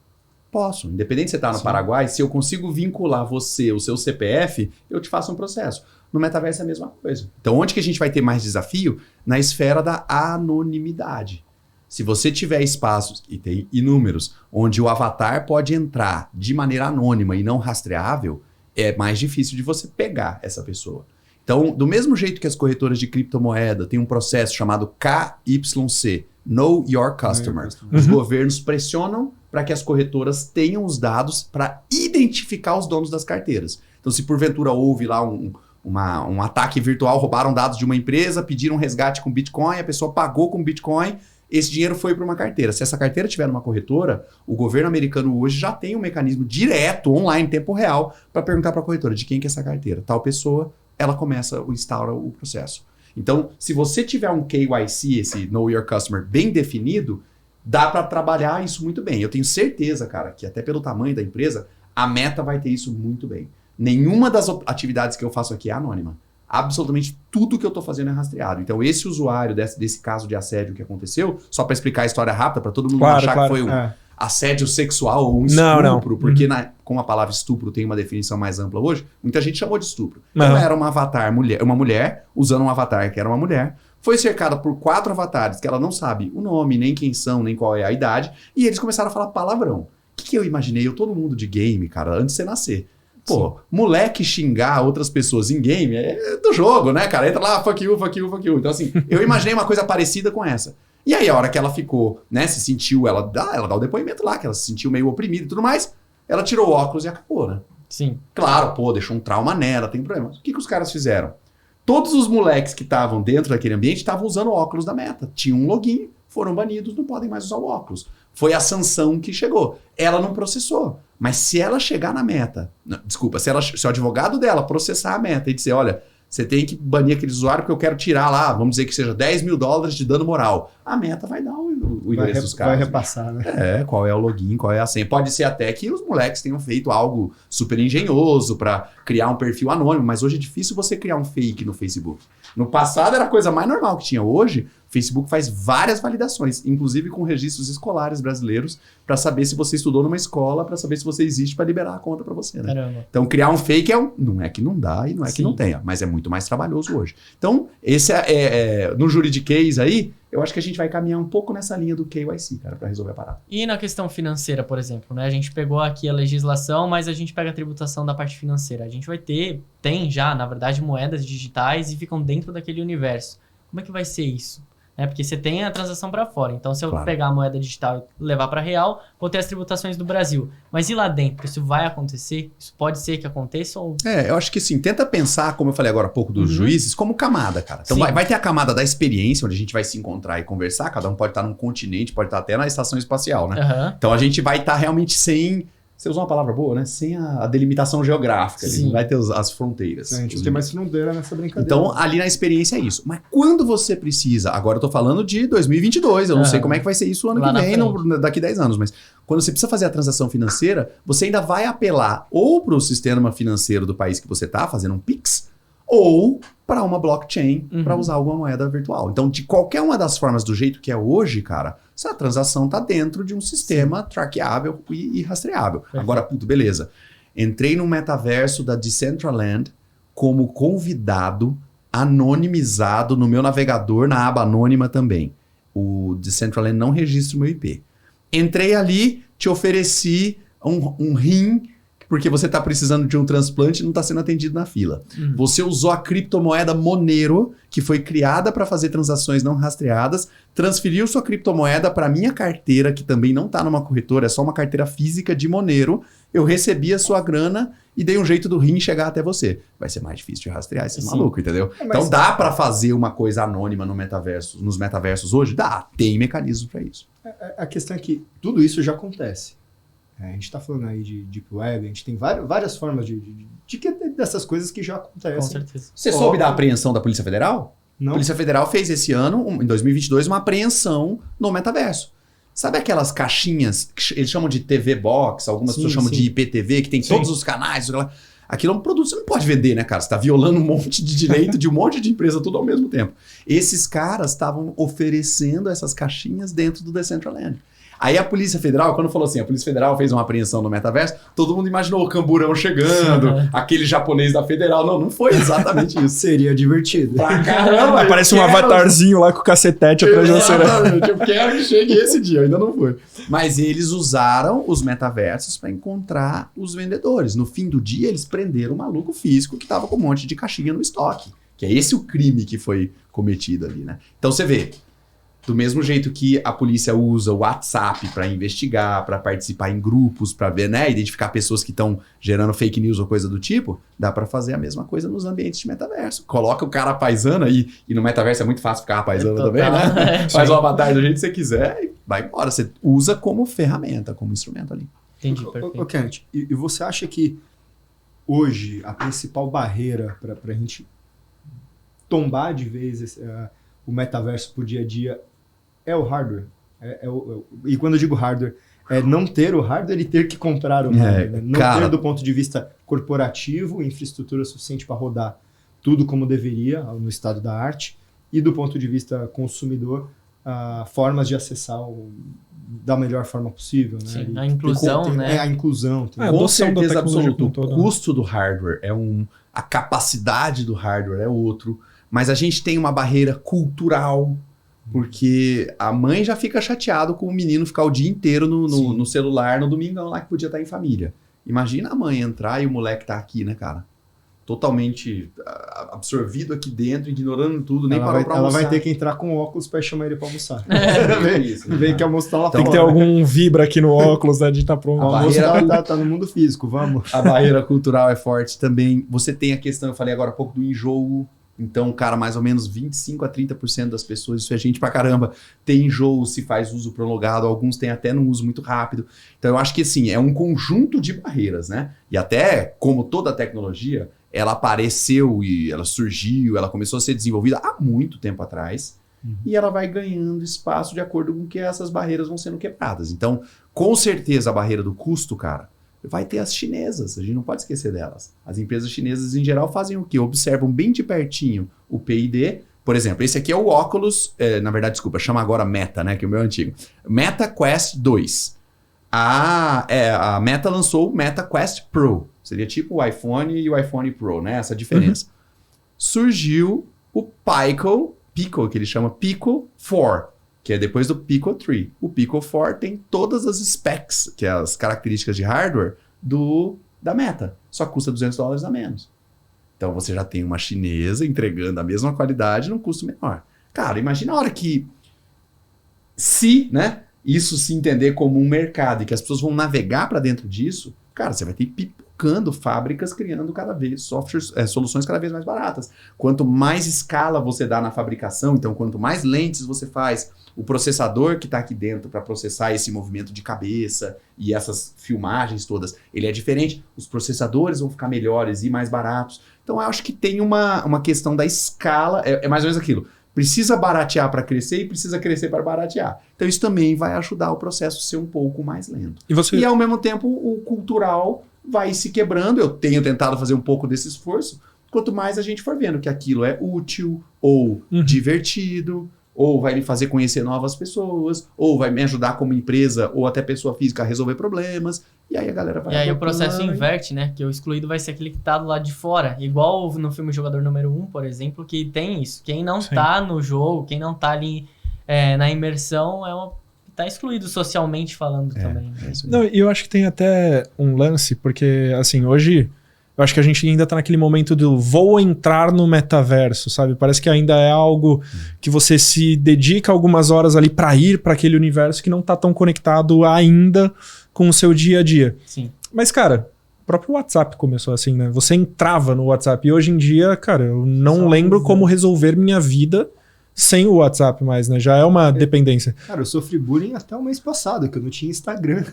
[SPEAKER 4] Posso. Independente de você estar no Paraguai, se eu consigo vincular você, o seu CPF, eu te faço um processo. No metaverso é a mesma coisa. Então onde que a gente vai ter mais desafio? Na esfera da anonimidade. Se você tiver espaços, e tem inúmeros, onde o avatar pode entrar de maneira anônima e não rastreável, é mais difícil de você pegar essa pessoa. Então, do mesmo jeito que as corretoras de criptomoeda têm um processo chamado KYC, Know Your Customer, os governos pressionam para que as corretoras tenham os dados para identificar os donos das carteiras. Então, se porventura houve lá um ataque virtual, roubaram dados de uma empresa, pediram um resgate com Bitcoin, a pessoa pagou com Bitcoin, esse dinheiro foi para uma carteira. Se essa carteira tiver numa corretora, o governo americano hoje já tem um mecanismo direto, online, em tempo real, para perguntar para a corretora de quem que é essa carteira. Tal pessoa, ela começa, instaura o processo. Então, se você tiver um KYC, esse Know Your Customer, bem definido, dá para trabalhar isso muito bem. Eu tenho certeza, cara, que até pelo tamanho da empresa, a Meta vai ter isso muito bem. Nenhuma das atividades que eu faço aqui é anônima. Absolutamente tudo que eu estou fazendo é rastreado. Então, esse usuário desse caso de assédio que aconteceu, só para explicar a história rápida, para todo mundo não achar que foi um assédio sexual ou um estupro, porque como a palavra estupro tem uma definição mais ampla hoje, muita gente chamou de estupro. Então, era uma mulher usando um avatar que era uma mulher, foi cercada por 4 avatares que ela não sabe o nome, nem quem são, nem qual é a idade, e eles começaram a falar palavrão. O que eu imaginei? Todo mundo de game, cara, antes de você nascer. Pô, moleque xingar outras pessoas em game é do jogo, né, cara? Entra lá, fuck you, fuck you, fuck you. Então, assim, eu imaginei uma coisa parecida com essa. E aí, a hora que ela ficou, né, se sentiu, ela dá o depoimento lá, que ela se sentiu meio oprimida e tudo mais, ela tirou o óculos e acabou, né?
[SPEAKER 2] Sim.
[SPEAKER 4] Claro, pô, deixou um trauma nela, tem problema. O que os caras fizeram? Todos os moleques que estavam dentro daquele ambiente estavam usando o óculos da Meta. Tinham um login, foram banidos, não podem mais usar o óculos. Foi a sanção que chegou. Ela não processou. Mas se ela chegar na Meta, se o advogado dela processar a Meta e dizer, olha, você tem que banir aquele usuário porque eu quero tirar lá, vamos dizer que seja $10 mil de dano moral. A Meta vai dar o endereço dos caras.
[SPEAKER 3] Vai repassar, né?
[SPEAKER 4] Qual é o login, qual é a senha. Pode ser até que os moleques tenham feito algo super engenhoso para criar um perfil anônimo, mas hoje é difícil você criar um fake no Facebook. No passado era a coisa mais normal que tinha. Hoje, o Facebook faz várias validações, inclusive com registros escolares brasileiros, para saber se você estudou numa escola, para saber se você existe, para liberar a conta para você, né?
[SPEAKER 2] Caramba.
[SPEAKER 4] Então, criar um fake não é que não dá e não é que não tenha, mas é muito mais trabalhoso hoje. Então, esse no juridiquês aí, eu acho que a gente vai caminhar um pouco nessa linha do KYC, cara, para resolver a parada.
[SPEAKER 2] E na questão financeira, por exemplo, né? A gente pegou aqui a legislação, mas a gente pega a tributação da parte financeira. A gente tem já, na verdade, moedas digitais e ficam dentro daquele universo. Como é que vai ser isso? Porque você tem a transação para fora. Então, se eu pegar a moeda digital e levar para real, vou ter as tributações do Brasil. Mas e lá dentro? Isso vai acontecer? Isso pode ser que aconteça? Ou...
[SPEAKER 4] eu acho que sim. Tenta pensar, como eu falei agora há pouco dos juízes, como camada, cara. Então, vai ter a camada da experiência, onde a gente vai se encontrar e conversar. Cada um pode estar num continente, pode estar até na estação espacial, né? Então, a gente vai estar realmente sem... Você usou uma palavra boa, né? Sem a delimitação geográfica. Não vai ter as fronteiras.
[SPEAKER 3] A gente não tem mais fronteira nessa brincadeira.
[SPEAKER 4] Então, ali na experiência é isso. Mas quando você precisa... Agora eu tô falando de 2022. Eu não sei como é que vai ser isso o ano que vem, daqui 10 anos. Mas quando você precisa fazer a transação financeira, você ainda vai apelar ou para o sistema financeiro do país que você tá, fazendo um Pix, ou para uma blockchain para usar alguma moeda virtual. Então, de qualquer uma das formas do jeito que é hoje, cara, essa transação tá dentro de um sistema traqueável e rastreável. Agora, beleza. Entrei no metaverso da Decentraland como convidado, anonimizado no meu navegador, na aba anônima também. O Decentraland não registra o meu IP. Entrei ali, te ofereci um rim, porque você está precisando de um transplante e não está sendo atendido na fila. Você usou a criptomoeda Monero, que foi criada para fazer transações não rastreadas, transferiu sua criptomoeda para minha carteira, que também não está numa corretora, é só uma carteira física de Monero. Eu recebi a sua grana e dei um jeito do rim chegar até você. Vai ser mais difícil de rastrear esse maluco, entendeu? Então dá para fazer uma coisa anônima no metaverso, nos metaversos hoje? Dá, tem mecanismo para isso.
[SPEAKER 3] A questão é que tudo isso já acontece. A gente está falando aí de Deep Web, a gente tem várias formas dessas coisas que já acontecem.
[SPEAKER 2] Com certeza.
[SPEAKER 4] Você soube da apreensão da Polícia Federal?
[SPEAKER 3] Não.
[SPEAKER 4] A Polícia Federal fez esse ano, em 2022, uma apreensão no metaverso. Sabe aquelas caixinhas que eles chamam de TV Box, algumas pessoas chamam de IPTV, que tem todos os canais, aquilo é um produto que você não pode vender, né, cara? Você está violando um monte de direito de um monte de empresa, tudo ao mesmo tempo. Esses caras estavam oferecendo essas caixinhas dentro do Decentraland. Aí a Polícia Federal, quando falou assim, a Polícia Federal fez uma apreensão no metaverso, todo mundo imaginou o camburão chegando, aquele japonês da Federal. Não foi exatamente isso.
[SPEAKER 3] Seria divertido.
[SPEAKER 4] Pra caramba!
[SPEAKER 1] Aparece um avatarzinho lá com o cacetete atrás de você.
[SPEAKER 4] Exatamente, eu quero que chegue esse dia, ainda não foi. Mas eles usaram os metaversos para encontrar os vendedores. No fim do dia, eles prenderam o maluco físico que tava com um monte de caixinha no estoque. Que é esse o crime que foi cometido ali, né? Então você vê, do mesmo jeito que a polícia usa o WhatsApp para investigar, para participar em grupos, para ver, né, identificar pessoas que estão gerando fake news ou coisa do tipo, dá para fazer a mesma coisa nos ambientes de metaverso. Coloca o cara paisana aí, e no metaverso é muito fácil ficar paisana também, né? Faz o avatar do jeito que você quiser e vai embora. Você usa como ferramenta, como instrumento ali.
[SPEAKER 2] Entendi, perfeito.
[SPEAKER 3] Ô, Kent, e você acha que hoje a principal barreira para a gente tombar de vez o metaverso pro dia a dia é o hardware? E quando eu digo hardware, é não ter o hardware e ter que comprar o hardware. Né? Não ter do ponto de vista corporativo, infraestrutura suficiente para rodar tudo como deveria, no estado da arte, e do ponto de vista consumidor, formas de acessar da melhor forma possível. Né?
[SPEAKER 2] Sim, a inclusão, né?
[SPEAKER 3] A inclusão.
[SPEAKER 1] A
[SPEAKER 4] Com
[SPEAKER 1] adoção da
[SPEAKER 4] certeza
[SPEAKER 1] tecnologia
[SPEAKER 4] absoluta.
[SPEAKER 1] como
[SPEAKER 4] O
[SPEAKER 1] todo, né?
[SPEAKER 4] custo do hardware é a capacidade do hardware é outro, mas a gente tem uma barreira cultural, porque a mãe já fica chateado com o menino ficar o dia inteiro no celular no domingão lá que podia estar em família. Imagina a mãe entrar e o moleque tá aqui, né, cara? Totalmente absorvido aqui dentro, ignorando tudo, nem parou pra almoçar.
[SPEAKER 3] Ela vai ter que entrar com óculos para chamar ele para almoçar.
[SPEAKER 4] Isso,
[SPEAKER 3] Vem que almoço tá lá
[SPEAKER 1] Tem que ter
[SPEAKER 3] fora.
[SPEAKER 1] algum vibra aqui no óculos, né? De estar pronto.
[SPEAKER 3] O almoço tá no mundo físico, vamos.
[SPEAKER 4] A barreira cultural é forte também. Você tem a questão, eu falei agora há pouco, do enjoo. Então, cara, mais ou menos 25 a 30% das pessoas, isso é gente pra caramba, tem enjoo se faz uso prolongado, alguns têm até no uso muito rápido. Então, eu acho que, assim, é um conjunto de barreiras, né? E até, como toda tecnologia, ela apareceu e ela surgiu, ela começou a ser desenvolvida há muito tempo atrás, e ela vai ganhando espaço de acordo com que essas barreiras vão sendo quebradas. Então, com certeza, a barreira do custo, cara, vai ter as chinesas, a gente não pode esquecer delas. As empresas chinesas, em geral, fazem o quê? Observam bem de pertinho o PID. Por exemplo, esse aqui é o óculos, na verdade, desculpa, chama agora Meta, né, que é o meu antigo. Meta Quest 2. A Meta lançou o Meta Quest Pro. Seria tipo o iPhone e o iPhone Pro, né, essa diferença. Surgiu o Pico, que ele chama Pico 4. Que é depois do Pico 3. O Pico 4 tem todas as specs, que é as características de hardware da Meta. Só custa $200 a menos. Então você já tem uma chinesa entregando a mesma qualidade num custo menor. Cara, imagina a hora que isso se entender como um mercado e que as pessoas vão navegar para dentro disso, cara, você vai ter pipocando fábricas criando cada vez soluções cada vez mais baratas. Quanto mais escala você dá na fabricação, então quanto mais lentes você faz, o processador que está aqui dentro para processar esse movimento de cabeça e essas filmagens todas, ele é diferente. Os processadores vão ficar melhores e mais baratos. Então, eu acho que tem uma questão da escala, é mais ou menos aquilo. Precisa baratear para crescer e precisa crescer para baratear. Então, isso também vai ajudar o processo a ser um pouco mais lento. E, ao mesmo tempo, o cultural vai se quebrando. Eu tenho tentado fazer um pouco desse esforço. Quanto mais a gente for vendo que aquilo é útil ou divertido, ou vai me fazer conhecer novas pessoas, ou vai me ajudar como empresa ou até pessoa física a resolver problemas, e aí a galera vai...
[SPEAKER 2] E aí o processo inverte, né? Que o excluído vai ser aquele que tá do lado de fora. Igual no filme Jogador Número 1, por exemplo, que tem isso. Quem não tá no jogo, quem não tá ali na imersão, tá excluído socialmente falando também. Né?
[SPEAKER 1] Não, eu acho que tem até um lance, porque, assim, hoje... Eu acho que a gente ainda tá naquele momento do vou entrar no metaverso, sabe? Parece que ainda é algo que você se dedica algumas horas ali para ir para aquele universo que não tá tão conectado ainda com o seu dia a dia.
[SPEAKER 2] Sim.
[SPEAKER 1] Mas, cara, o próprio WhatsApp começou assim, né? Você entrava no WhatsApp e hoje em dia, cara, eu não lembro como resolver minha vida sem o WhatsApp mais, né? Já é uma dependência.
[SPEAKER 3] Cara, eu sofri bullying até o mês passado, que eu não tinha Instagram.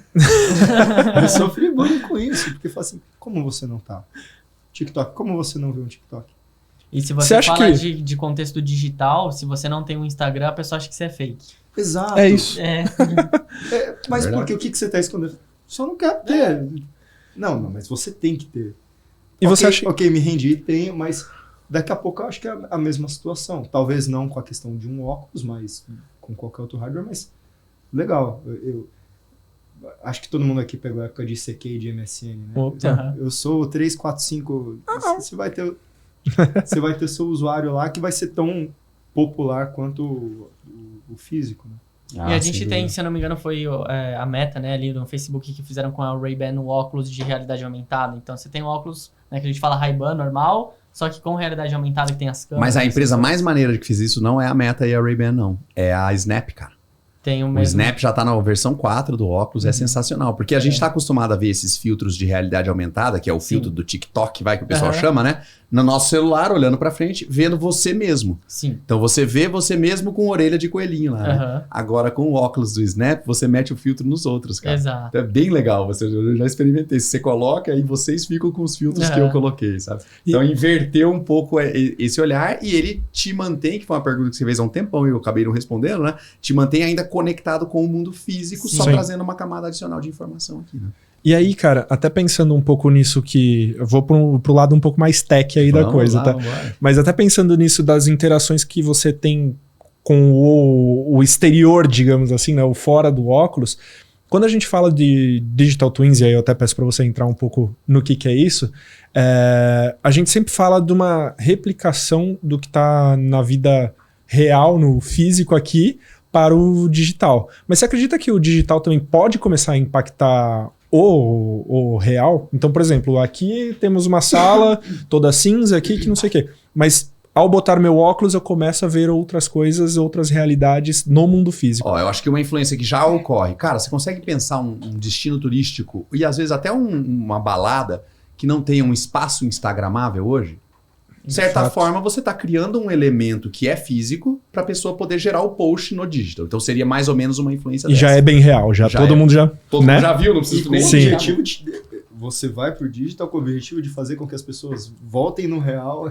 [SPEAKER 3] Eu sofri bullying com isso, porque eu falei assim, como você não tá? TikTok, como você não vê um TikTok?
[SPEAKER 2] E se você fala de contexto digital, se você não tem um Instagram, a pessoa acha que você é fake.
[SPEAKER 3] Exato.
[SPEAKER 1] É isso.
[SPEAKER 3] Mas por quê? O que você tá escondendo? Só não quer ter. Não, mas você tem que ter.
[SPEAKER 1] E você acha...
[SPEAKER 3] Ok, me rendi, tenho, mas... Daqui a pouco eu acho que é a mesma situação. Talvez não com a questão de um óculos, mas com qualquer outro hardware, mas legal. Eu acho que todo mundo aqui pegou a época de ICQ e de MSN, né?
[SPEAKER 1] Opa.
[SPEAKER 3] Eu sou o 345. Você vai ter seu usuário lá que vai ser tão popular quanto o físico, né?
[SPEAKER 2] E a gente tem, se eu não me engano, foi a Meta, né, ali no Facebook, que fizeram com a Ray-Ban o óculos de realidade aumentada. Então você tem o óculos, né, que a gente fala Ray-Ban normal, só que com realidade aumentada que tem as câmeras.
[SPEAKER 4] Mas a empresa mais maneira que fez isso não é a Meta e a Ray-Ban, não. É a Snap, cara.
[SPEAKER 2] Tem o
[SPEAKER 4] O
[SPEAKER 2] mesmo.
[SPEAKER 4] Snap já tá na versão 4 do óculos, é sensacional. Porque a gente tá acostumado a ver esses filtros de realidade aumentada, que é o filtro do TikTok, que o pessoal chama, né? No nosso celular, olhando pra frente, vendo você mesmo.
[SPEAKER 2] Sim.
[SPEAKER 4] Então você vê você mesmo com orelha de coelhinho lá, né?
[SPEAKER 2] Aham.
[SPEAKER 4] Agora com o óculos do Snap, você mete o filtro nos outros, cara.
[SPEAKER 2] Exato.
[SPEAKER 4] Então é bem legal, eu já experimentei. Se você coloca, aí vocês ficam com os filtros que eu coloquei, sabe? Então inverteu um pouco esse olhar e ele te mantém, que foi uma pergunta que você fez há um tempão e eu acabei não respondendo, né? Te mantém ainda conectado com o mundo físico, só
[SPEAKER 1] Sim.
[SPEAKER 4] trazendo uma camada adicional de informação aqui, né?
[SPEAKER 1] E aí, cara, até pensando um pouco nisso que... Eu vou pro lado um pouco mais tech aí da coisa, tá?
[SPEAKER 4] Vambora.
[SPEAKER 1] Mas até pensando nisso das interações que você tem com o exterior, digamos assim, né? O fora do óculos. Quando a gente fala de Digital Twins, e aí eu até peço para você entrar um pouco no que é isso, a gente sempre fala de uma replicação do que está na vida real, no físico aqui, para o digital. Mas você acredita que o digital também pode começar a impactar o real? Então, por exemplo, aqui temos uma sala toda cinza aqui que não sei o quê. Mas ao botar meu óculos eu começo a ver outras coisas, outras realidades no mundo físico.
[SPEAKER 4] Ó, eu acho que uma influência que já ocorre. Cara, você consegue pensar um destino turístico e às vezes até uma balada que não tenha um espaço instagramável hoje? De certa forma, você está criando um elemento que é físico para a pessoa poder gerar o post no digital. Então seria mais ou menos uma influência
[SPEAKER 1] E
[SPEAKER 4] dessa.
[SPEAKER 1] já é bem real, já todo mundo já...
[SPEAKER 4] Todo
[SPEAKER 1] né?
[SPEAKER 4] mundo já viu, não
[SPEAKER 3] E
[SPEAKER 4] precisa
[SPEAKER 3] com
[SPEAKER 4] nem
[SPEAKER 3] o
[SPEAKER 1] Sim.
[SPEAKER 3] objetivo você vai pro digital com o objetivo de fazer com que as pessoas voltem no real,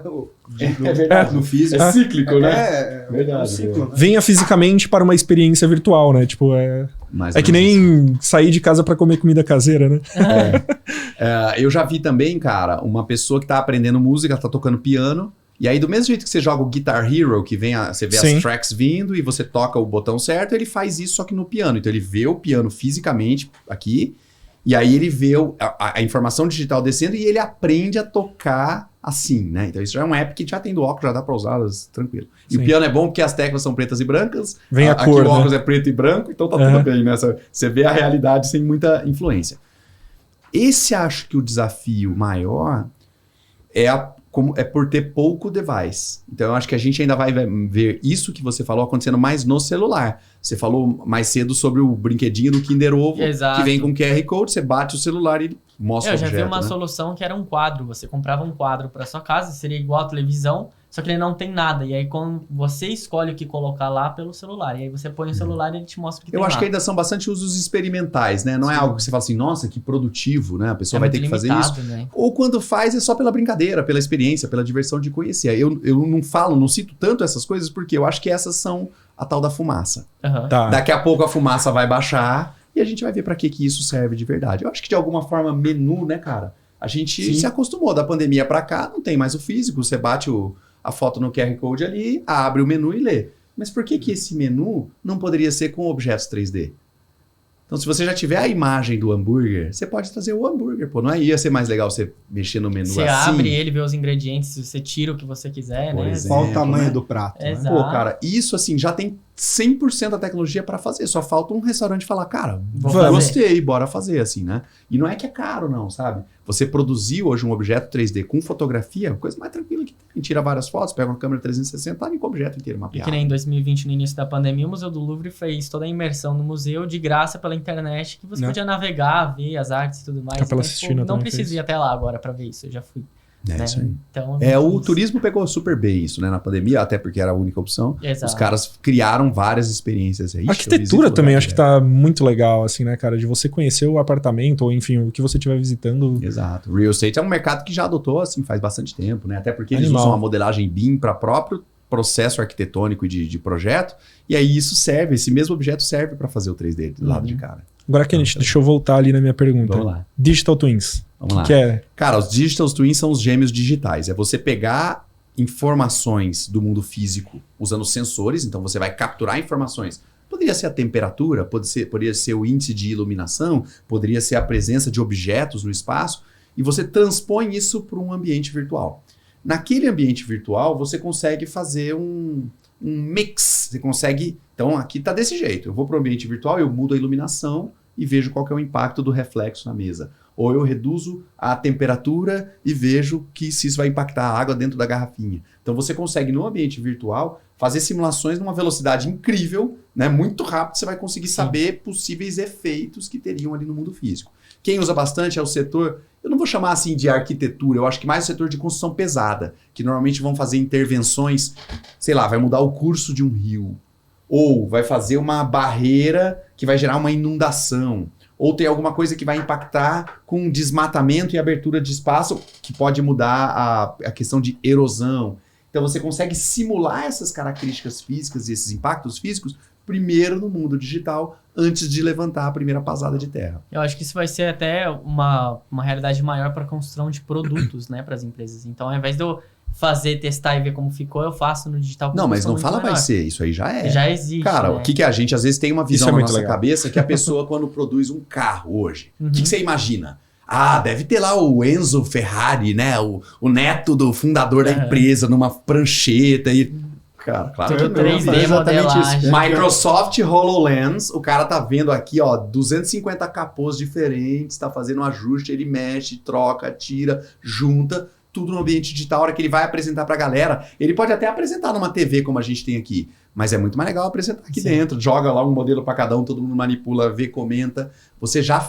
[SPEAKER 4] verdade.
[SPEAKER 3] no físico.
[SPEAKER 4] É cíclico, né?
[SPEAKER 3] É
[SPEAKER 4] Verdade,
[SPEAKER 3] um ciclo, né?
[SPEAKER 1] Venha fisicamente para uma experiência virtual, né? Tipo,
[SPEAKER 4] Mais
[SPEAKER 1] é
[SPEAKER 4] ou
[SPEAKER 1] que
[SPEAKER 4] menos
[SPEAKER 1] nem sair de casa para comer comida caseira, né?
[SPEAKER 4] Eu já vi também, cara, uma pessoa que tá aprendendo música, tá tocando piano, e aí do mesmo jeito que você joga o Guitar Hero, que vem você vê
[SPEAKER 1] Sim.
[SPEAKER 4] as tracks vindo e você toca o botão certo, ele faz isso só que no piano. Então ele vê o piano fisicamente aqui, e aí ele vê a informação digital descendo e ele aprende a tocar assim, né? Então isso já é um app que já tem do óculos, já dá pra usar tranquilo. E
[SPEAKER 1] Sim.
[SPEAKER 4] o piano é bom porque as teclas são pretas e brancas,
[SPEAKER 1] Vem a
[SPEAKER 4] aqui
[SPEAKER 1] cor,
[SPEAKER 4] o óculos
[SPEAKER 1] né?
[SPEAKER 4] é preto e branco, então tá tudo bem, né? Você vê a realidade sem muita influência. Esse acho que o desafio maior é por ter pouco device. Então eu acho que a gente ainda vai ver isso que você falou acontecendo mais no celular. Você falou mais cedo sobre o brinquedinho do Kinder Ovo,
[SPEAKER 2] Exato.
[SPEAKER 4] que vem com QR Code, você bate o celular e mostra o
[SPEAKER 2] Eu já
[SPEAKER 4] objeto,
[SPEAKER 2] vi uma
[SPEAKER 4] né?
[SPEAKER 2] solução que era um quadro. Você comprava um quadro para sua casa, seria igual a televisão, só que ele não tem nada. E aí quando você escolhe o que colocar lá pelo celular. E aí você põe o celular e ele te mostra o que tem
[SPEAKER 4] Eu acho
[SPEAKER 2] lá.
[SPEAKER 4] que ainda são bastante usos experimentais, né? Não é
[SPEAKER 3] Sim.
[SPEAKER 4] algo que você fala assim, nossa, que produtivo, né? A pessoa
[SPEAKER 2] É
[SPEAKER 4] vai
[SPEAKER 2] muito
[SPEAKER 4] ter que fazer isso.
[SPEAKER 2] limitado, né?
[SPEAKER 4] Ou quando faz é só pela brincadeira, pela experiência, pela diversão de conhecer. Eu não cito tanto essas coisas porque eu acho que essas são a tal da fumaça.
[SPEAKER 2] Aham.
[SPEAKER 1] Tá.
[SPEAKER 4] Daqui a pouco a fumaça vai baixar e a gente vai ver pra que isso serve de verdade. Eu acho que de alguma forma menu, né, cara? A gente
[SPEAKER 2] Sim.
[SPEAKER 4] se acostumou da pandemia pra cá, não tem mais o físico, você bate a foto no QR Code ali, abre o menu e lê. Mas por que esse menu não poderia ser com objetos 3D? Então, se você já tiver a imagem do hambúrguer, você pode trazer o hambúrguer, pô. Não ia ser mais legal você mexer no menu
[SPEAKER 2] Você
[SPEAKER 4] assim?
[SPEAKER 2] abre ele, vê os ingredientes, você tira o que você quiser,
[SPEAKER 4] Por
[SPEAKER 2] né?
[SPEAKER 4] exemplo.
[SPEAKER 3] Qual o tamanho
[SPEAKER 4] né?
[SPEAKER 3] do prato? né?
[SPEAKER 2] Exato.
[SPEAKER 4] Pô, cara, isso assim, já tem 100% da tecnologia pra fazer. Só falta um restaurante falar, cara,
[SPEAKER 2] Vou
[SPEAKER 1] fazer.
[SPEAKER 4] gostei, bora fazer assim, né? E não é que é caro não, sabe? Você produzir hoje um objeto 3D com fotografia, é a coisa mais tranquila que tem. Tira várias fotos, pega uma câmera 360, tá ali com o objeto inteiro
[SPEAKER 2] E
[SPEAKER 4] mapeado.
[SPEAKER 2] que nem em 2020, no início da pandemia, o Museu do Louvre fez toda a imersão no museu de graça pela internet, que você
[SPEAKER 1] Né?
[SPEAKER 2] podia navegar, ver as artes e tudo mais.
[SPEAKER 1] Capela
[SPEAKER 2] Então,
[SPEAKER 1] Sistina
[SPEAKER 2] não
[SPEAKER 1] também
[SPEAKER 2] precisa
[SPEAKER 1] fez.
[SPEAKER 2] ir até lá agora pra ver isso, eu já fui.
[SPEAKER 4] É
[SPEAKER 2] né?
[SPEAKER 4] isso aí.
[SPEAKER 2] Então,
[SPEAKER 4] O
[SPEAKER 2] isso.
[SPEAKER 4] turismo pegou super bem isso, né? Na pandemia, até porque era a única opção.
[SPEAKER 2] Exato.
[SPEAKER 4] Os caras criaram várias experiências aí.
[SPEAKER 1] A arquitetura também acho que tá muito legal, assim, né, cara? De você conhecer o apartamento, ou enfim, o que você estiver visitando.
[SPEAKER 4] Exato. Real estate é um mercado que já adotou, assim, faz bastante tempo, né? Até porque eles
[SPEAKER 1] Animal.
[SPEAKER 4] usam a modelagem BIM para próprio processo arquitetônico e de projeto, e aí isso serve, esse mesmo objeto serve para fazer o 3D do lado de cara.
[SPEAKER 1] Agora, Kenneth, deixa eu voltar ali na minha pergunta.
[SPEAKER 4] Vamos lá.
[SPEAKER 1] Digital Twins.
[SPEAKER 4] Vamos lá.
[SPEAKER 1] Que é?
[SPEAKER 4] Cara, os Digital Twins são os gêmeos digitais. É você pegar informações do mundo físico usando sensores, então você vai capturar informações Poderia ser a temperatura, poderia ser o índice de iluminação, poderia ser a presença de objetos no espaço, e você transpõe isso para um ambiente virtual. Naquele ambiente virtual, você consegue fazer um mix. Você consegue... Então, aqui está desse jeito. Eu vou para o ambiente virtual, eu mudo a iluminação e vejo qual que é o impacto do reflexo na mesa. Ou eu reduzo a temperatura e vejo se isso vai impactar a água dentro da garrafinha. Então, você consegue, no ambiente virtual, fazer simulações numa velocidade incrível, né? Muito rápido, você vai conseguir saber possíveis efeitos que teriam ali no mundo físico. Quem usa bastante é o setor... Eu não vou chamar assim de arquitetura, eu acho que mais o setor de construção pesada, que normalmente vão fazer intervenções, sei lá, vai mudar o curso de um rio, ou vai fazer uma barreira que vai gerar uma inundação, ou tem alguma coisa que vai impactar com desmatamento e abertura de espaço, que pode mudar a questão de erosão. Então você consegue simular essas características físicas e esses impactos físicos primeiro no mundo digital, antes de levantar a primeira pasada de terra.
[SPEAKER 2] Eu acho que isso vai ser até uma realidade maior para a construção de produtos, né, para as empresas. Então, ao invés de eu fazer, testar e ver como ficou, eu faço no digital.
[SPEAKER 4] Não, mas não fala vai ser, isso aí já é.
[SPEAKER 2] Já existe.
[SPEAKER 4] Cara,
[SPEAKER 2] né?
[SPEAKER 4] o que a gente às vezes tem uma visão na nossa
[SPEAKER 1] legal.
[SPEAKER 4] cabeça que a pessoa quando produz um carro hoje, o que você imagina? Ah, deve ter lá o Enzo Ferrari, né, o neto do fundador da empresa numa prancheta e... Cara, claro
[SPEAKER 2] Tudo
[SPEAKER 4] que não.
[SPEAKER 2] 3D, modelagem.
[SPEAKER 4] Microsoft HoloLens, o cara tá vendo aqui, ó, 250 capôs diferentes, tá fazendo um ajuste, ele mexe, troca, tira, junta, tudo no ambiente digital. A hora que ele vai apresentar pra galera, ele pode até apresentar numa TV como a gente tem aqui, mas é muito mais legal apresentar aqui dentro. Joga lá um modelo pra cada um, todo mundo manipula, vê, comenta. Você já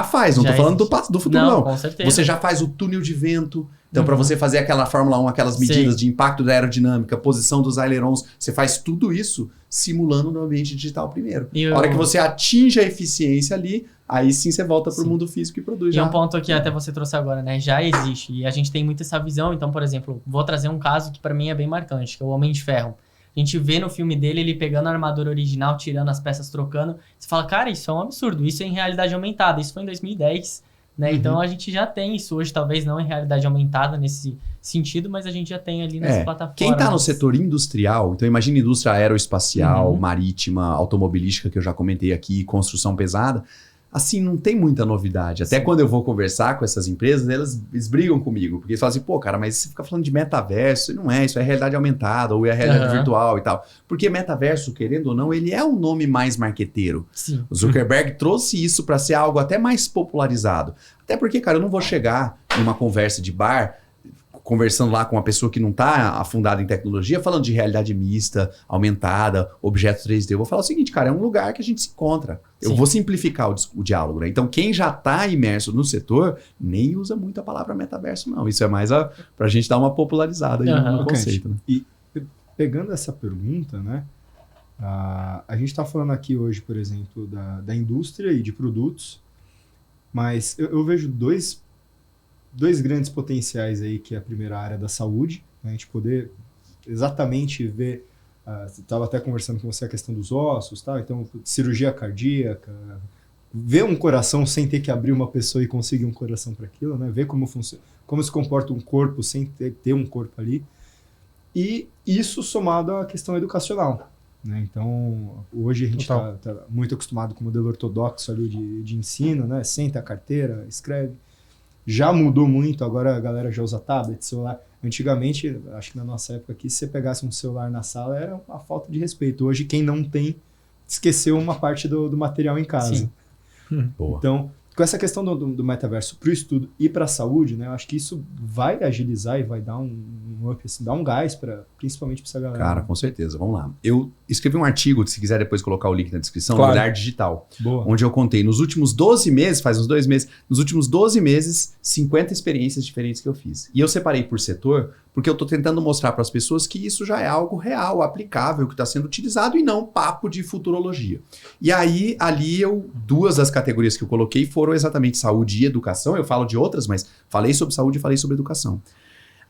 [SPEAKER 4] faz, não tô falando do futuro não.
[SPEAKER 2] Com certeza.
[SPEAKER 4] Você já faz o túnel de vento. Então, para você fazer aquela Fórmula 1, aquelas medidas de impacto da aerodinâmica, posição dos ailerons, você faz tudo isso simulando no ambiente digital primeiro. A hora que você atinge a eficiência ali, aí sim você volta para o mundo físico e produz.
[SPEAKER 2] E um ponto que até você trouxe agora, né? Já existe. E a gente tem muito essa visão. Então, por exemplo, vou trazer um caso que para mim é bem marcante, que é o Homem de Ferro. A gente vê no filme dele, ele pegando a armadura original, tirando as peças, trocando. Você fala, cara, isso é um absurdo. Isso é em realidade aumentada. Isso foi em 2010. Né? Então a gente já tem isso hoje, talvez não em realidade aumentada nesse sentido, mas a gente já tem ali nessa plataforma.
[SPEAKER 4] Quem está no setor industrial, então imagina indústria aeroespacial, marítima, automobilística, que eu já comentei aqui, construção pesada, assim, não tem muita novidade. Até quando eu vou conversar com essas empresas, eles brigam comigo, porque eles falam assim, pô, cara, mas você fica falando de metaverso, não é, isso é realidade aumentada, ou é realidade virtual e tal. Porque metaverso, querendo ou não, ele é um nome mais marqueteiro.
[SPEAKER 2] Sim.
[SPEAKER 4] O Zuckerberg trouxe isso para ser algo até mais popularizado. Até porque, cara, eu não vou chegar numa conversa de bar, conversando lá com uma pessoa que não está afundada em tecnologia, falando de realidade mista, aumentada, objetos 3D. Eu vou falar o seguinte, cara, é um lugar que a gente se encontra. Eu vou simplificar o diálogo, né? Então, quem já está imerso no setor, nem usa muito a palavra metaverso, não. Isso é mais para a gente dar uma popularizada aí no conceito. Né?
[SPEAKER 3] E pegando essa pergunta, né? A gente está falando aqui hoje, por exemplo, da indústria e de produtos, mas eu vejo dois grandes potenciais aí, que é a primeira área da saúde, né? A gente poder exatamente ver, estava até conversando com você a questão dos ossos, tá? Então cirurgia cardíaca, ver um coração sem ter que abrir uma pessoa e conseguir um coração para aquilo, né? Ver como funciona, como se comporta um corpo sem ter um corpo ali, e isso somado à questão educacional, né? Então hoje a gente está muito acostumado com o modelo ortodoxo ali de ensino, né? Senta a carteira, escreve. Já mudou muito, agora a galera já usa tablet, celular. Antigamente, acho que na nossa época aqui, se você pegasse um celular na sala, era uma falta de respeito. Hoje, quem não tem, esqueceu uma parte do material em casa.
[SPEAKER 2] Sim.
[SPEAKER 4] Boa.
[SPEAKER 3] Então, com essa questão do metaverso para o estudo e para a saúde, né, eu acho que isso vai agilizar e vai dar um up, assim, dar um gás, principalmente para essa galera.
[SPEAKER 4] Cara, com certeza. Vamos lá. Eu escrevi um artigo, se quiser depois colocar o link na descrição,
[SPEAKER 1] claro.
[SPEAKER 4] no Olhar Digital.
[SPEAKER 3] Boa.
[SPEAKER 4] Onde eu contei nos últimos 12 meses, faz uns 2 meses, nos últimos 12 meses, 50 experiências diferentes que eu fiz. E eu separei por setor, porque eu estou tentando mostrar para as pessoas que isso já é algo real, aplicável, que está sendo utilizado e não papo de futurologia. E aí, ali, 2 das categorias que eu coloquei foram exatamente saúde e educação. Eu falo de outras, mas falei sobre saúde e falei sobre educação.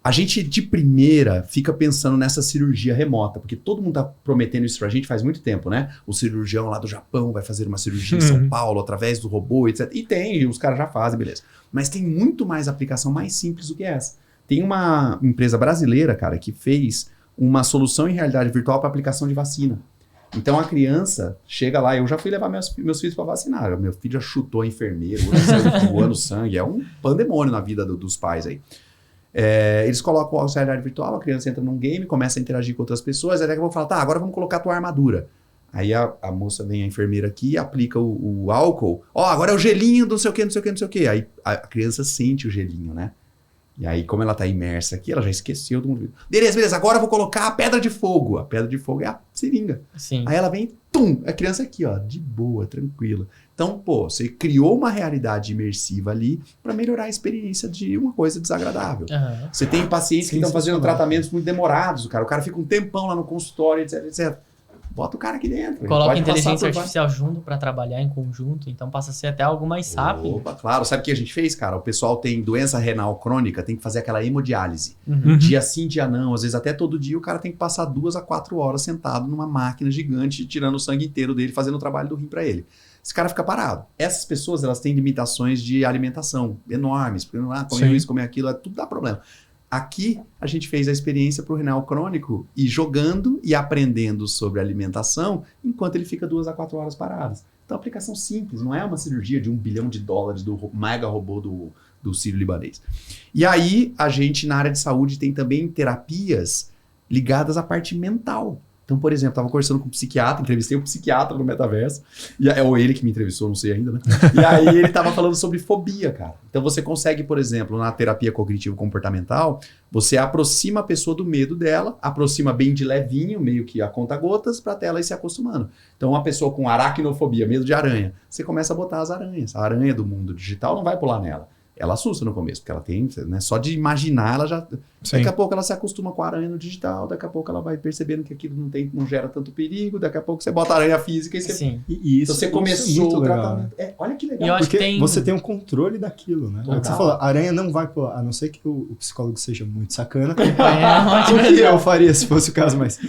[SPEAKER 4] A gente, de primeira, fica pensando nessa cirurgia remota, porque todo mundo está prometendo isso pra gente faz muito tempo, né? O cirurgião lá do Japão vai fazer uma cirurgia em São Paulo através do robô, etc. E tem, os caras já fazem, beleza. Mas tem muito mais aplicação mais simples do que essa. Tem uma empresa brasileira, cara, que fez uma solução em realidade virtual para aplicação de vacina. Então a criança chega lá, eu já fui levar meus filhos para vacinar. Meu filho já chutou a enfermeira, outro saiu voando sangue. É um pandemônio na vida dos pais aí. Eles colocam o óculos de realidade virtual, a criança entra num game, começa a interagir com outras pessoas, aí daqui a pouco fala, tá, agora vamos colocar a tua armadura. Aí a moça vem, a enfermeira aqui, aplica o álcool. Agora é o gelinho do não sei o que, não sei o que, não sei o que. Aí a criança sente o gelinho, né? E aí, como ela tá imersa aqui, ela já esqueceu do mundo. Beleza, agora eu vou colocar a pedra de fogo. A pedra de fogo é a seringa.
[SPEAKER 2] Sim.
[SPEAKER 4] Aí ela vem, a criança aqui, ó, de boa, tranquila. Então, você criou uma realidade imersiva ali para melhorar a experiência de uma coisa desagradável.
[SPEAKER 2] Uhum.
[SPEAKER 4] Você tem pacientes que estão fazendo tratamentos muito demorados, o cara fica um tempão lá no consultório, etc, etc. Bota o cara aqui dentro.
[SPEAKER 2] Coloca inteligência artificial junto para trabalhar em conjunto, então passa a ser até algo mais rápido.
[SPEAKER 4] Opa, claro. Sabe o que a gente fez, cara? O pessoal tem doença renal crônica, tem que fazer aquela hemodiálise. Dia sim, dia não. Às vezes até todo dia o cara tem que passar 2 a 4 horas sentado numa máquina gigante, tirando o sangue inteiro dele, fazendo o trabalho do rim para ele. Esse cara fica parado. Essas pessoas, elas têm limitações de alimentação enormes. Porque comer isso, comer aquilo, tudo dá problema. Aqui, a gente fez a experiência para o renal crônico e jogando e aprendendo sobre alimentação enquanto ele fica 2 a 4 horas paradas. Então, aplicação simples, não é uma cirurgia de $1 bilhão do mega robô do sírio-libanês. E aí, a gente, na área de saúde, tem também terapias ligadas à parte mental. Então, por exemplo, estava conversando com um psiquiatra, entrevistei um psiquiatra no metaverso, ou ele que me entrevistou, não sei ainda, né? E aí ele estava falando sobre fobia, cara. Então você consegue, por exemplo, na terapia cognitivo-comportamental, você aproxima a pessoa do medo dela, aproxima bem de levinho, meio que a conta-gotas, para até ela ir se acostumando. Então uma pessoa com aracnofobia, medo de aranha, você começa a botar as aranhas. A aranha do mundo digital não vai pular nela. Ela assusta no começo, porque ela tem, né, só de imaginar, ela já...
[SPEAKER 1] Sim.
[SPEAKER 4] Daqui a pouco ela se acostuma com a aranha no digital, daqui a pouco ela vai percebendo que aquilo não gera tanto perigo, daqui a pouco você bota a aranha física e você...
[SPEAKER 2] Sim.
[SPEAKER 3] E
[SPEAKER 4] então você começou o tratamento. Olha que legal.
[SPEAKER 2] E eu acho
[SPEAKER 3] porque
[SPEAKER 2] que tem...
[SPEAKER 3] você tem um controle daquilo, né? É o que você falou, a aranha não vai pular, a não ser que o psicólogo seja muito sacana. O que eu faria se fosse o caso, mas...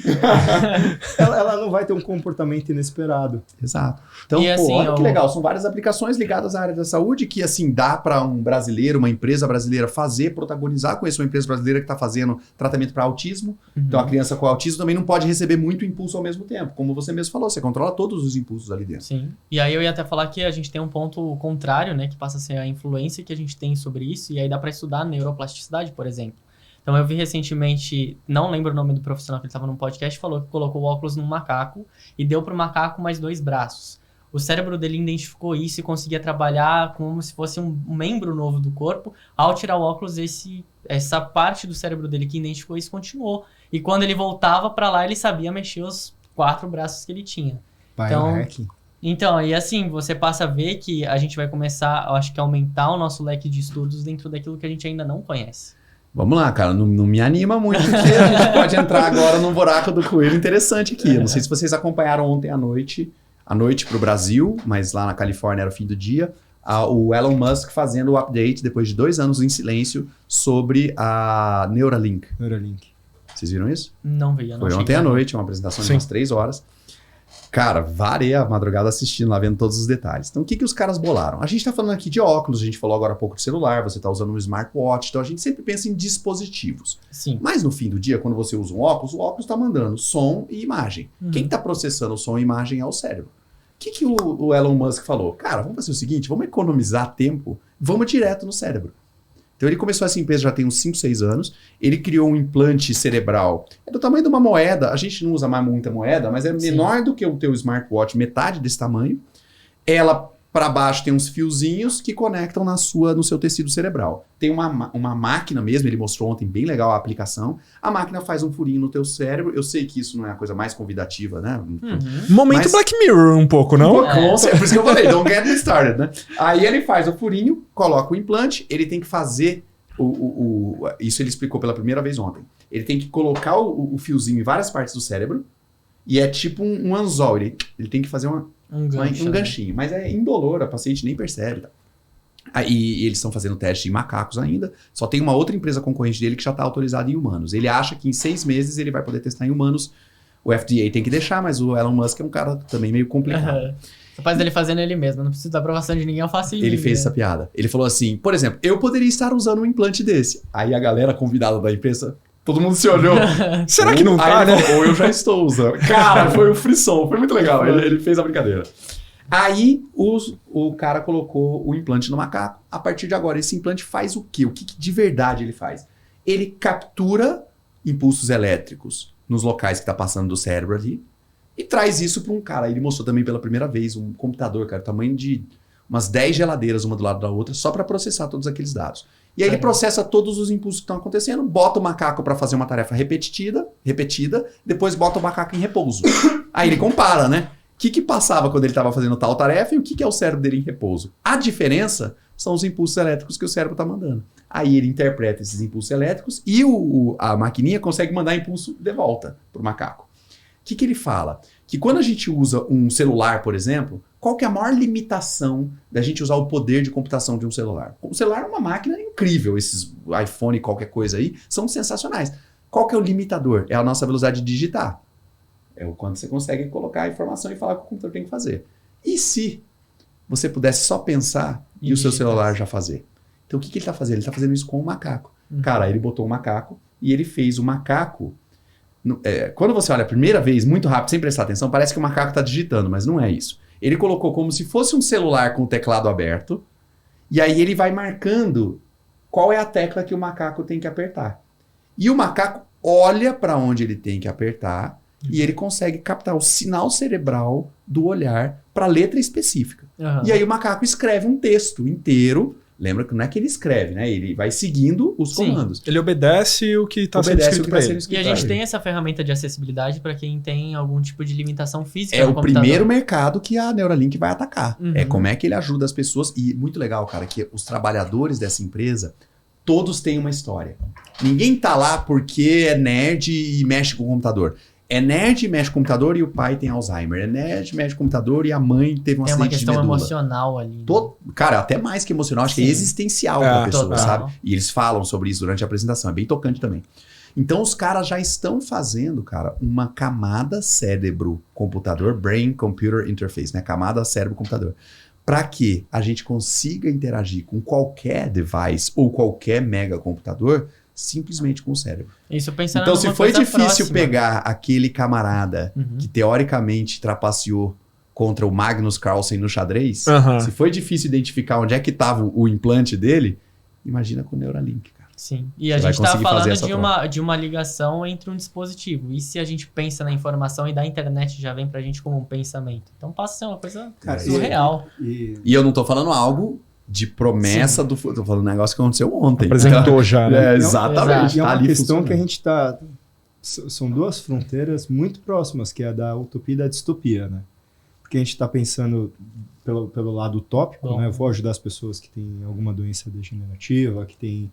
[SPEAKER 3] ela não vai ter um comportamento inesperado.
[SPEAKER 4] Exato. Então,
[SPEAKER 2] E assim,
[SPEAKER 4] olha que legal. São várias aplicações ligadas à área da saúde que, assim, dá para um brasileiro, uma empresa brasileira protagonizar. Conheço uma empresa brasileira que está fazendo tratamento para autismo. Então, a criança com autismo também não pode receber muito impulso ao mesmo tempo. Como você mesmo falou, você controla todos os impulsos ali dentro.
[SPEAKER 2] Sim. E aí eu ia até falar que a gente tem um ponto contrário, né? Que passa a ser a influência que a gente tem sobre isso. E aí dá para estudar a neuroplasticidade, por exemplo. Então eu vi recentemente, não lembro o nome do profissional que ele estava num podcast, falou que colocou o óculos num macaco e deu pro macaco mais 2 braços. O cérebro dele identificou isso e conseguia trabalhar como se fosse um membro novo do corpo. Ao tirar o óculos, essa parte do cérebro dele que identificou isso continuou. E quando ele voltava para lá, ele sabia mexer os 4 braços que ele tinha.
[SPEAKER 3] Biohacking.
[SPEAKER 2] Então, e assim, você passa a ver que a gente vai começar, eu acho que, a aumentar o nosso leque de estudos dentro daquilo que a gente ainda não conhece.
[SPEAKER 4] Vamos lá, cara. Não me anima muito, porque a gente pode entrar agora num buraco do coelho interessante aqui. Eu não sei se vocês acompanharam ontem à noite para o Brasil, mas lá na Califórnia era o fim do dia, o Elon Musk fazendo o update, depois de 2 anos em silêncio, sobre a Neuralink. Vocês viram isso?
[SPEAKER 2] Não vi, eu não
[SPEAKER 4] Foi ontem à noite, uma apresentação de umas 3 horas. Cara, varei a madrugada assistindo lá, vendo todos os detalhes. Então, o que os caras bolaram? A gente tá falando aqui de óculos, a gente falou agora há pouco de celular, você tá usando um smartwatch, então a gente sempre pensa em dispositivos.
[SPEAKER 2] Sim.
[SPEAKER 4] Mas no fim do dia, quando você usa um óculos, o óculos tá mandando som e imagem. Quem tá processando o som e imagem é o cérebro. O que o Elon Musk falou? Cara, vamos fazer o seguinte, vamos economizar tempo, vamos direto no cérebro. Então ele começou essa empresa já tem uns 5, 6 anos, ele criou um implante cerebral, é do tamanho de uma moeda, a gente não usa mais muita moeda, mas é menor do que o teu smartwatch, metade desse tamanho. Ela, para baixo, tem uns fiozinhos que conectam no seu tecido cerebral. Tem uma máquina mesmo, ele mostrou ontem, bem legal a aplicação. A máquina faz um furinho no teu cérebro, eu sei que isso não é a coisa mais convidativa, né?
[SPEAKER 1] Momento Black Mirror um pouco, não?
[SPEAKER 4] Por isso que eu falei, don't get me started, né? Aí ele faz o furinho, coloca o implante, ele tem que fazer isso ele explicou pela primeira vez ontem. Ele tem que colocar o fiozinho em várias partes do cérebro e é tipo um anzol, ele tem que fazer um ganchinho, mas é indolor, a paciente nem percebe. Tá? Aí eles estão fazendo teste em macacos ainda, só tem uma outra empresa concorrente dele que já está autorizada em humanos. Ele acha que em 6 meses ele vai poder testar em humanos. O FDA tem que deixar, mas o Elon Musk é um cara também meio complicado.
[SPEAKER 2] Capaz dele fazendo ele mesmo, não precisa da aprovação de ninguém, eu faço
[SPEAKER 4] ele fez essa piada. Ele falou assim, por exemplo, eu poderia estar usando um implante desse. Aí a galera convidada da empresa, Todo mundo se olhou.
[SPEAKER 1] Será que não tá,
[SPEAKER 4] Aí ele
[SPEAKER 1] né?
[SPEAKER 4] falou, ou eu já estou usando. Cara, foi um frisson, foi muito legal. Ele fez a brincadeira. Aí o cara colocou o implante no macaco. A partir de agora, esse implante faz o quê? O que de verdade ele faz? Ele captura impulsos elétricos nos locais que está passando do cérebro ali e traz isso para um cara. Ele mostrou também pela primeira vez um computador, cara, tamanho de umas 10 geladeiras uma do lado da outra, só para processar todos aqueles dados. E aí ele processa todos os impulsos que estão acontecendo, bota o macaco para fazer uma tarefa repetida, depois bota o macaco em repouso. Aí ele compara, né? O que passava quando ele estava fazendo tal tarefa e o que é o cérebro dele em repouso. A diferença são os impulsos elétricos que o cérebro está mandando. Aí ele interpreta esses impulsos elétricos e a maquininha consegue mandar impulso de volta para o macaco. O que ele fala? Que quando a gente usa um celular, por exemplo, qual que é a maior limitação da gente usar o poder de computação de um celular? O celular é uma máquina incrível, esses iPhone, qualquer coisa aí, são sensacionais. Qual que é o limitador? É a nossa velocidade de digitar. É o quanto você consegue colocar a informação e falar o que o computador tem que fazer. E se você pudesse só pensar e o seu celular já fazer? Então o que ele está fazendo? Ele está fazendo isso com o macaco. Cara, ele botou um macaco e ele fez o macaco. Quando você olha a primeira vez, muito rápido, sem prestar atenção, parece que o macaco está digitando, mas não é isso. Ele colocou como se fosse um celular com o teclado aberto, e aí ele vai marcando qual é a tecla que o macaco tem que apertar. E o macaco olha para onde ele tem que apertar, e ele consegue captar o sinal cerebral do olhar para a letra específica. E aí o macaco escreve um texto inteiro. Lembra que não é que ele escreve, né? Ele vai seguindo os comandos.
[SPEAKER 1] Ele obedece o que está sendo escrito para ele.
[SPEAKER 2] E a gente tem essa ferramenta de acessibilidade para quem tem algum tipo de limitação física
[SPEAKER 4] no
[SPEAKER 2] computador.
[SPEAKER 4] É o primeiro mercado que a Neuralink vai atacar. É como é que ele ajuda as pessoas. E muito legal, cara, que os trabalhadores dessa empresa, todos têm uma história. Ninguém tá lá porque é nerd e mexe com o computador. É nerd e mexe com o computador e o pai tem Alzheimer. É nerd e mexe com o computador e a mãe teve um acidente de medula. É uma questão
[SPEAKER 2] emocional ali.
[SPEAKER 4] Cara, até mais que emocional. Acho que é existencial para a pessoa, sabe? E eles falam sobre isso durante a apresentação. É bem tocante também. Então, os caras já estão fazendo, cara, uma camada cérebro-computador, Brain-Computer Interface, né? Camada cérebro-computador. Para que a gente consiga interagir com qualquer device ou qualquer mega computador simplesmente com o cérebro.
[SPEAKER 2] Isso pensando
[SPEAKER 4] então, se foi difícil
[SPEAKER 2] próxima.
[SPEAKER 4] Pegar aquele camarada que teoricamente trapaceou contra o Magnus Carlsen no xadrez, se foi difícil identificar onde é que estava o implante dele, imagina com o Neuralink, cara.
[SPEAKER 2] Sim, e a gente está falando de uma ligação entre um dispositivo. E se a gente pensa na informação e da internet já vem pra gente como um pensamento? Então passa a ser uma coisa surreal.
[SPEAKER 4] E eu não tô falando algo de promessa do futuro. Tô falando um negócio que aconteceu ontem.
[SPEAKER 1] Apresentou já, né?
[SPEAKER 4] Exatamente.
[SPEAKER 3] E é uma questão que a gente tá... São duas fronteiras muito próximas, que é a da utopia e da distopia, né? Porque a gente tá pensando pelo lado utópico, né? Eu vou ajudar as pessoas que têm alguma doença degenerativa, que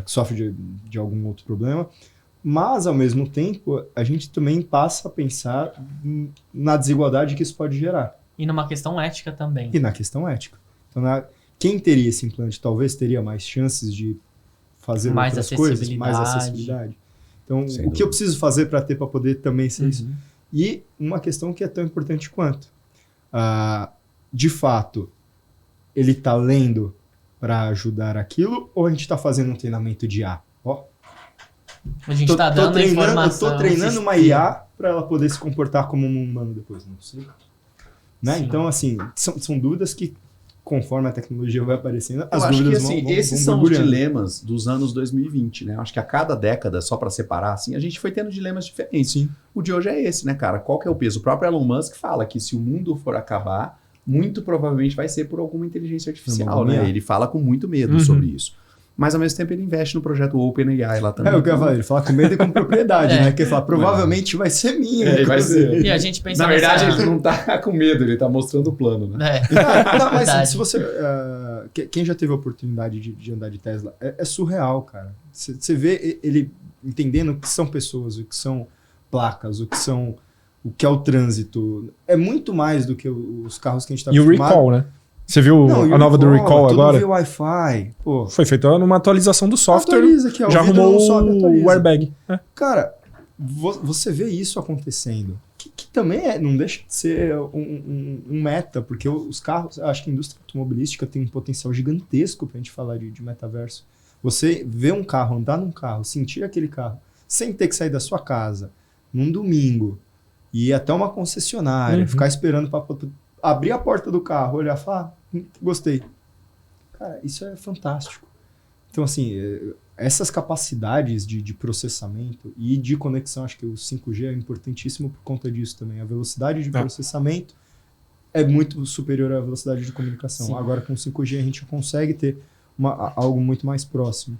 [SPEAKER 3] sofre de algum outro problema. Mas, ao mesmo tempo, a gente também passa a pensar na desigualdade que isso pode gerar.
[SPEAKER 2] E numa questão ética também.
[SPEAKER 3] E na questão ética. Então, quem teria esse implante talvez teria mais chances de fazer
[SPEAKER 2] mais
[SPEAKER 3] outras coisas, mais acessibilidade. Então, o que eu preciso fazer para poder também ser isso? E uma questão que é tão importante quanto. De fato, ele está lendo para ajudar aquilo ou a gente está fazendo um treinamento de IA?
[SPEAKER 2] A gente está dando informação.
[SPEAKER 3] Eu estou treinando uma IA para ela poder se comportar como um humano depois, não sei. Né? Então, assim, são dúvidas que, conforme a tecnologia vai aparecendo, as dúvidas vão
[SPEAKER 4] esses são os dilemas dos anos 2020, né? Acho que a cada década, só para separar, assim, a gente foi tendo dilemas diferentes. Sim. O de hoje é esse, né, cara? Qual que é o peso? O próprio Elon Musk fala que se o mundo for acabar, muito provavelmente vai ser por alguma inteligência artificial, né? Ele fala com muito medo sobre isso. Mas, ao mesmo tempo, ele investe no projeto OpenAI lá também.
[SPEAKER 3] O que eu falei, ele fala com medo e com propriedade, né? Que ele fala, provavelmente vai ser minha.
[SPEAKER 4] Vai ser.
[SPEAKER 2] E a gente pensa
[SPEAKER 4] na verdade, ele não tá com medo, ele tá mostrando o plano, né?
[SPEAKER 3] Não, mas se você... quem já teve a oportunidade de andar de Tesla, é surreal, cara. Você vê ele entendendo o que são pessoas, o que são placas, o que é o trânsito. É muito mais do que os carros que a gente tá acostumado.
[SPEAKER 1] E o Recall, né? Você viu a nova do Recall agora?
[SPEAKER 3] Tudo Wi-Fi. Pô.
[SPEAKER 1] Foi feita numa atualização do software.
[SPEAKER 3] Aqui,
[SPEAKER 1] já arrumou o airbag.
[SPEAKER 3] Cara, você vê isso acontecendo. Que também não deixa de ser um meta, porque os carros, acho que a indústria automobilística tem um potencial gigantesco pra gente falar de metaverso. Você vê um carro, andar num carro, sentir aquele carro, sem ter que sair da sua casa, num domingo, e ir até uma concessionária, ficar esperando para abrir a porta do carro, olhar e falar, gostei. Cara, isso é fantástico. Então, assim, essas capacidades de processamento e de conexão, acho que o 5G é importantíssimo por conta disso também. A velocidade de processamento é muito superior à velocidade de comunicação.
[SPEAKER 2] Sim.
[SPEAKER 3] Agora, com 5G, a gente consegue ter algo muito mais próximo.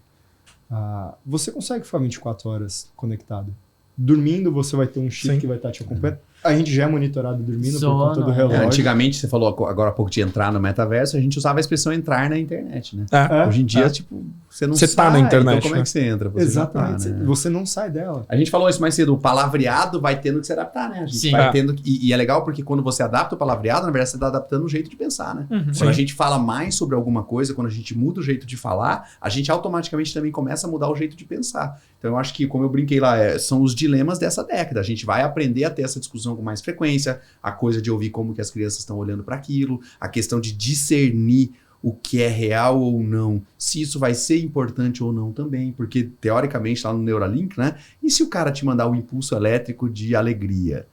[SPEAKER 3] Você consegue ficar 24 horas conectado. Dormindo, você vai ter um chip que vai estar te acompanhando. A gente já é monitorado dormindo por conta do relógio.
[SPEAKER 4] Antigamente, você falou agora há pouco de entrar no metaverso, a gente usava a expressão entrar na internet, né? Hoje em dia, tipo, você não sai.
[SPEAKER 1] Você tá na internet,
[SPEAKER 4] então como é que você entra? Você
[SPEAKER 3] Exatamente.
[SPEAKER 4] tá, né?
[SPEAKER 3] Você não sai dela.
[SPEAKER 4] A gente falou isso mais cedo, o palavreado vai tendo que se adaptar, né? A gente vai tendo e é legal porque quando você adapta o palavreado, na verdade você está adaptando o jeito de pensar, né? Quando a gente fala mais sobre alguma coisa, quando a gente muda o jeito de falar, a gente automaticamente também começa a mudar o jeito de pensar. Então eu acho que, como eu brinquei lá, são os dilemas dessa década. A gente vai aprender a ter essa discussão com mais frequência, a coisa de ouvir como que as crianças estão olhando para aquilo, a questão de discernir o que é real ou não, se isso vai ser importante ou não também, porque teoricamente lá no Neuralink, né? E se o cara te mandar um impulso elétrico de alegria?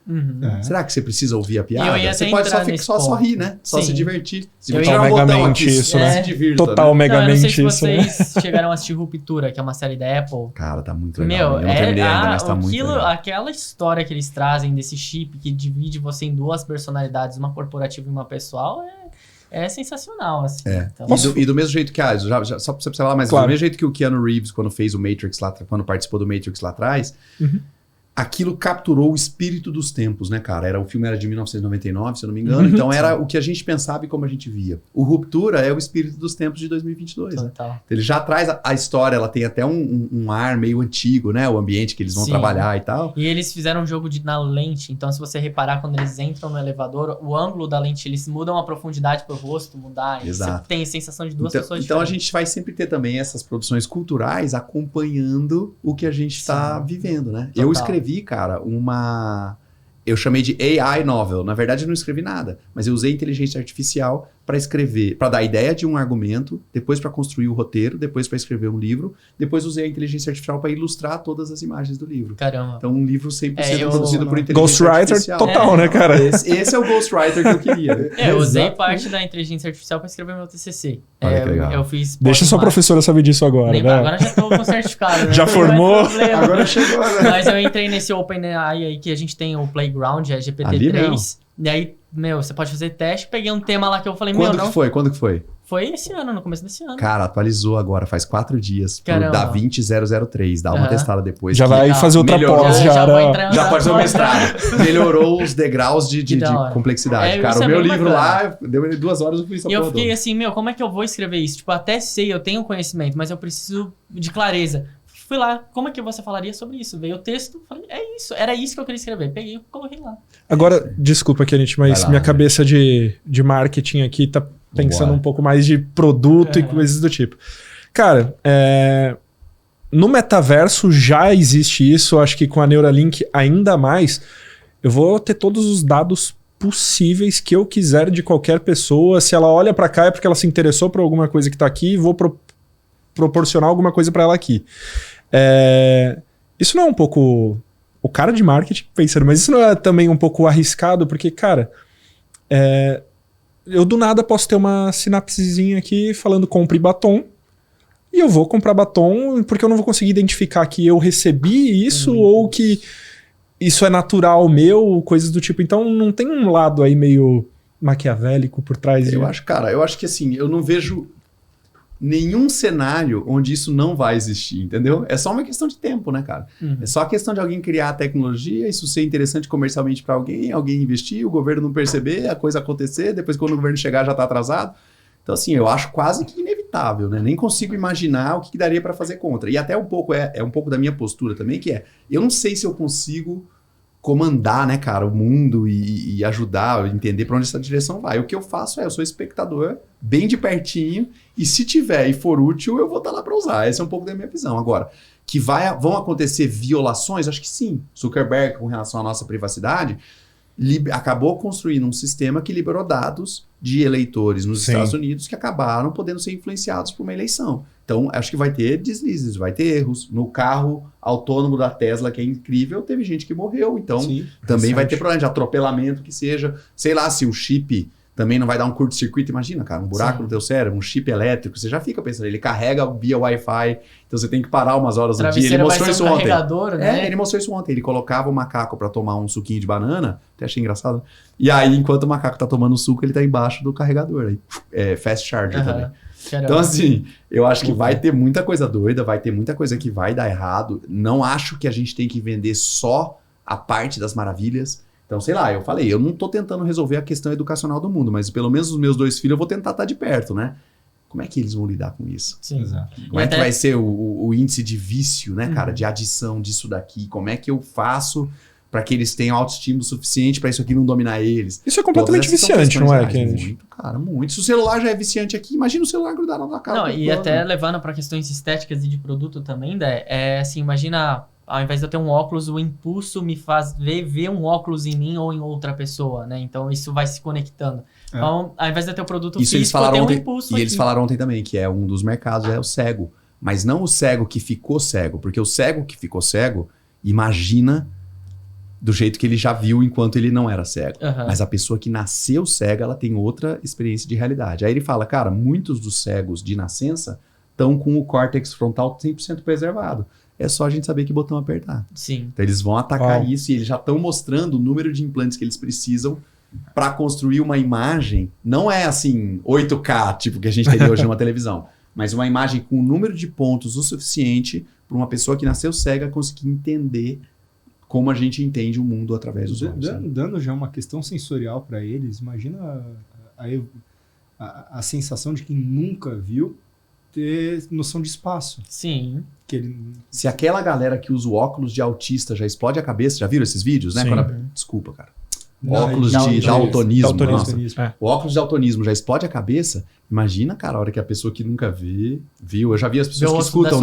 [SPEAKER 4] Será que você precisa ouvir a piada? Você pode só rir, né? Só se divertir. Se
[SPEAKER 1] Total megamente isso, né?
[SPEAKER 4] Se divirta,
[SPEAKER 1] Total
[SPEAKER 4] né?
[SPEAKER 1] megamente
[SPEAKER 2] isso. Eu não sei se
[SPEAKER 1] isso,
[SPEAKER 2] vocês chegaram a assistir Ruptura, que é uma série da Apple.
[SPEAKER 4] Cara, tá muito legal.
[SPEAKER 2] Meu,
[SPEAKER 4] eu não terminei ainda, mas tá muito legal.
[SPEAKER 2] Aquela história que eles trazem desse chip que divide você em duas personalidades, uma corporativa e uma pessoal, é sensacional, assim. Então,
[SPEAKER 4] E do mesmo jeito que, só pra você falar, mas do mesmo jeito que o Keanu Reeves, quando fez o Matrix lá, quando participou do Matrix lá atrás, aquilo capturou o espírito dos tempos, né, cara? O filme era de 1999, se eu não me engano, então era o que a gente pensava e como a gente via. O Ruptura é o espírito dos tempos de 2022, né? Ele já traz a história, ela tem até um ar meio antigo, né? O ambiente que eles vão trabalhar e tal.
[SPEAKER 2] E eles fizeram um jogo na lente, então se você reparar, quando eles entram no elevador, o ângulo da lente, eles mudam a profundidade pro rosto, mudar.
[SPEAKER 4] Exato.
[SPEAKER 2] Você tem a sensação de duas pessoas
[SPEAKER 4] Então a
[SPEAKER 2] diferentes.
[SPEAKER 4] gente vai sempre ter também essas produções culturais acompanhando o que a gente está vivendo, né?
[SPEAKER 2] Total.
[SPEAKER 4] Eu escrevi, cara, eu chamei de AI novel. Na verdade, eu não escrevi nada, mas eu usei inteligência artificial para escrever, para dar a ideia de um argumento, depois para construir o roteiro, depois para escrever um livro, depois usei a inteligência artificial para ilustrar todas as imagens do livro.
[SPEAKER 2] Caramba.
[SPEAKER 4] Então, um livro 100% produzido por inteligência
[SPEAKER 1] Ghostwriter
[SPEAKER 4] artificial.
[SPEAKER 1] total, né, cara?
[SPEAKER 4] Esse é o Ghostwriter que eu queria.
[SPEAKER 2] Eu usei parte da inteligência artificial para escrever meu TCC.
[SPEAKER 4] Olha que legal.
[SPEAKER 2] Eu fiz
[SPEAKER 1] Deixa sua professora saber disso agora, né?
[SPEAKER 2] Agora já tô com certificado, né?
[SPEAKER 1] Já formou?
[SPEAKER 3] Agora chegou, né?
[SPEAKER 2] Mas eu entrei nesse OpenAI aí que a gente tem o Playground, é GPT-3. E aí, você pode fazer teste. Peguei um tema lá que eu falei,
[SPEAKER 4] Quando que foi?
[SPEAKER 2] Foi esse ano, no começo desse ano.
[SPEAKER 4] Cara, atualizou agora, faz 4 dias.
[SPEAKER 2] Caramba.
[SPEAKER 4] Pro DaVinci 003. Dá uma testada depois.
[SPEAKER 1] Já vai fazer outra pós,
[SPEAKER 2] já vou entrar
[SPEAKER 4] Já pode fazer o
[SPEAKER 2] na
[SPEAKER 4] mestrado. Melhorou os degraus de complexidade. Cara,
[SPEAKER 2] isso
[SPEAKER 4] o meu
[SPEAKER 2] bem
[SPEAKER 4] livro
[SPEAKER 2] bacana.
[SPEAKER 4] lá, deu 2 horas, eu fiz essa
[SPEAKER 2] E eu
[SPEAKER 4] porra
[SPEAKER 2] fiquei
[SPEAKER 4] toda.
[SPEAKER 2] assim, como é que eu vou escrever isso? Tipo, até sei, eu tenho conhecimento, mas eu preciso de clareza. Fui lá, como é que você falaria sobre isso? Veio o texto, falei, é isso, era isso que eu queria escrever. Peguei e coloquei lá.
[SPEAKER 1] Agora, desculpa, Kenneth, mas minha cabeça de marketing aqui tá pensando um pouco mais de produto e coisas do tipo. Cara, no metaverso já existe isso, acho que com a Neuralink ainda mais. Eu vou ter todos os dados possíveis que eu quiser de qualquer pessoa. Se ela olha pra cá é porque ela se interessou por alguma coisa que tá aqui e vou proporcionar alguma coisa pra ela aqui. Isso não é um pouco o cara de marketing pensando, mas isso não é também um pouco arriscado, porque, cara, eu do nada posso ter uma sinapsezinha aqui falando compre batom, e eu vou comprar batom porque eu não vou conseguir identificar que eu recebi isso ou que isso é natural meu, coisas do tipo. Então não tem um lado aí meio maquiavélico por trás.
[SPEAKER 4] Eu acho que assim, eu não vejo nenhum cenário onde isso não vai existir, entendeu? É só uma questão de tempo, né, cara? É só a questão de alguém criar a tecnologia, isso ser interessante comercialmente para alguém investir, o governo não perceber, a coisa acontecer, depois quando o governo chegar já tá atrasado. Então, assim, eu acho quase que inevitável, né? Nem consigo imaginar o que daria para fazer contra. E até um pouco, é um pouco da minha postura também, que eu não sei se eu consigo comandar, né, cara, o mundo e ajudar, entender para onde essa direção vai. O que eu faço eu sou espectador, bem de pertinho, e se tiver e for útil, eu vou estar lá para usar. Essa é um pouco da minha visão. Agora, que vão acontecer violações, acho que sim. Zuckerberg, com relação à nossa privacidade, acabou construindo um sistema que liberou dados de eleitores nos Estados Unidos que acabaram podendo ser influenciados por uma eleição. Então, acho que vai ter deslizes, vai ter erros. No carro autônomo da Tesla, que é incrível, teve gente que morreu. Então, também vai ter problema de atropelamento, que seja. Sei lá, se o chip também não vai dar um curto-circuito. Imagina, cara, um buraco no teu cérebro, um chip elétrico. Você já fica pensando, ele carrega via Wi-Fi. Então, você tem que parar umas horas do dia. Ele mostrou isso ontem.
[SPEAKER 2] Né?
[SPEAKER 4] Ele mostrou isso ontem. Ele colocava o macaco para tomar um suquinho de banana. Até achei engraçado. E aí, enquanto o macaco tá tomando suco, ele tá embaixo do carregador. Aí, fast charger também.
[SPEAKER 2] Caramba.
[SPEAKER 4] Então, assim, eu acho que vai ter muita coisa doida, vai ter muita coisa que vai dar errado. Não acho que a gente tem que vender só a parte das maravilhas. Então, sei lá, eu falei, eu não tô tentando resolver a questão educacional do mundo, mas pelo menos os meus 2 filhos eu vou tentar estar de perto, né? Como é que eles vão lidar com isso?
[SPEAKER 2] Sim, exato.
[SPEAKER 4] Como é que vai ser o índice de vício, né, cara? De adição disso daqui? Como é que eu faço para que eles tenham autoestima suficiente para isso aqui não dominar eles?
[SPEAKER 1] Isso é completamente viciante, não é, Kennedy?
[SPEAKER 4] Muito, cara, muito. Se o celular já é viciante aqui, imagina o celular grudar na tua cara.
[SPEAKER 2] Não, e até levando para questões estéticas e de produto também, assim, imagina, ao invés de eu ter um óculos, o impulso me faz ver um óculos em mim ou em outra pessoa, né? Então isso vai se conectando. Então, ao invés de eu ter o produto
[SPEAKER 4] isso
[SPEAKER 2] físico, eu tenho um impulso aqui.
[SPEAKER 4] Eles falaram ontem também que é um dos mercados, é o cego. Mas não o cego que ficou cego, porque o cego que ficou cego, imagina do jeito que ele já viu enquanto ele não era cego. Mas a pessoa que nasceu cega, ela tem outra experiência de realidade. Aí ele fala, cara, muitos dos cegos de nascença estão com o córtex frontal 100% preservado. É só a gente saber que botão apertar.
[SPEAKER 2] Sim.
[SPEAKER 4] Então eles vão atacar isso e eles já estão mostrando o número de implantes que eles precisam para construir uma imagem. Não é assim 8K, tipo que a gente teria hoje numa televisão, mas uma imagem com um número de pontos o suficiente para uma pessoa que nasceu cega conseguir entender como a gente entende o mundo através dos olhos.
[SPEAKER 3] Dando já uma questão sensorial para eles, imagina a sensação de quem nunca viu ter noção de espaço.
[SPEAKER 2] Sim.
[SPEAKER 4] Se aquela galera que usa o óculos de autista já explode a cabeça, já viram esses vídeos, né? Desculpa, cara. Óculos de daltonismo. O óculos de daltonismo já explode a cabeça. Imagina, cara, a hora que a pessoa que nunca viu. Eu já vi as pessoas que escutam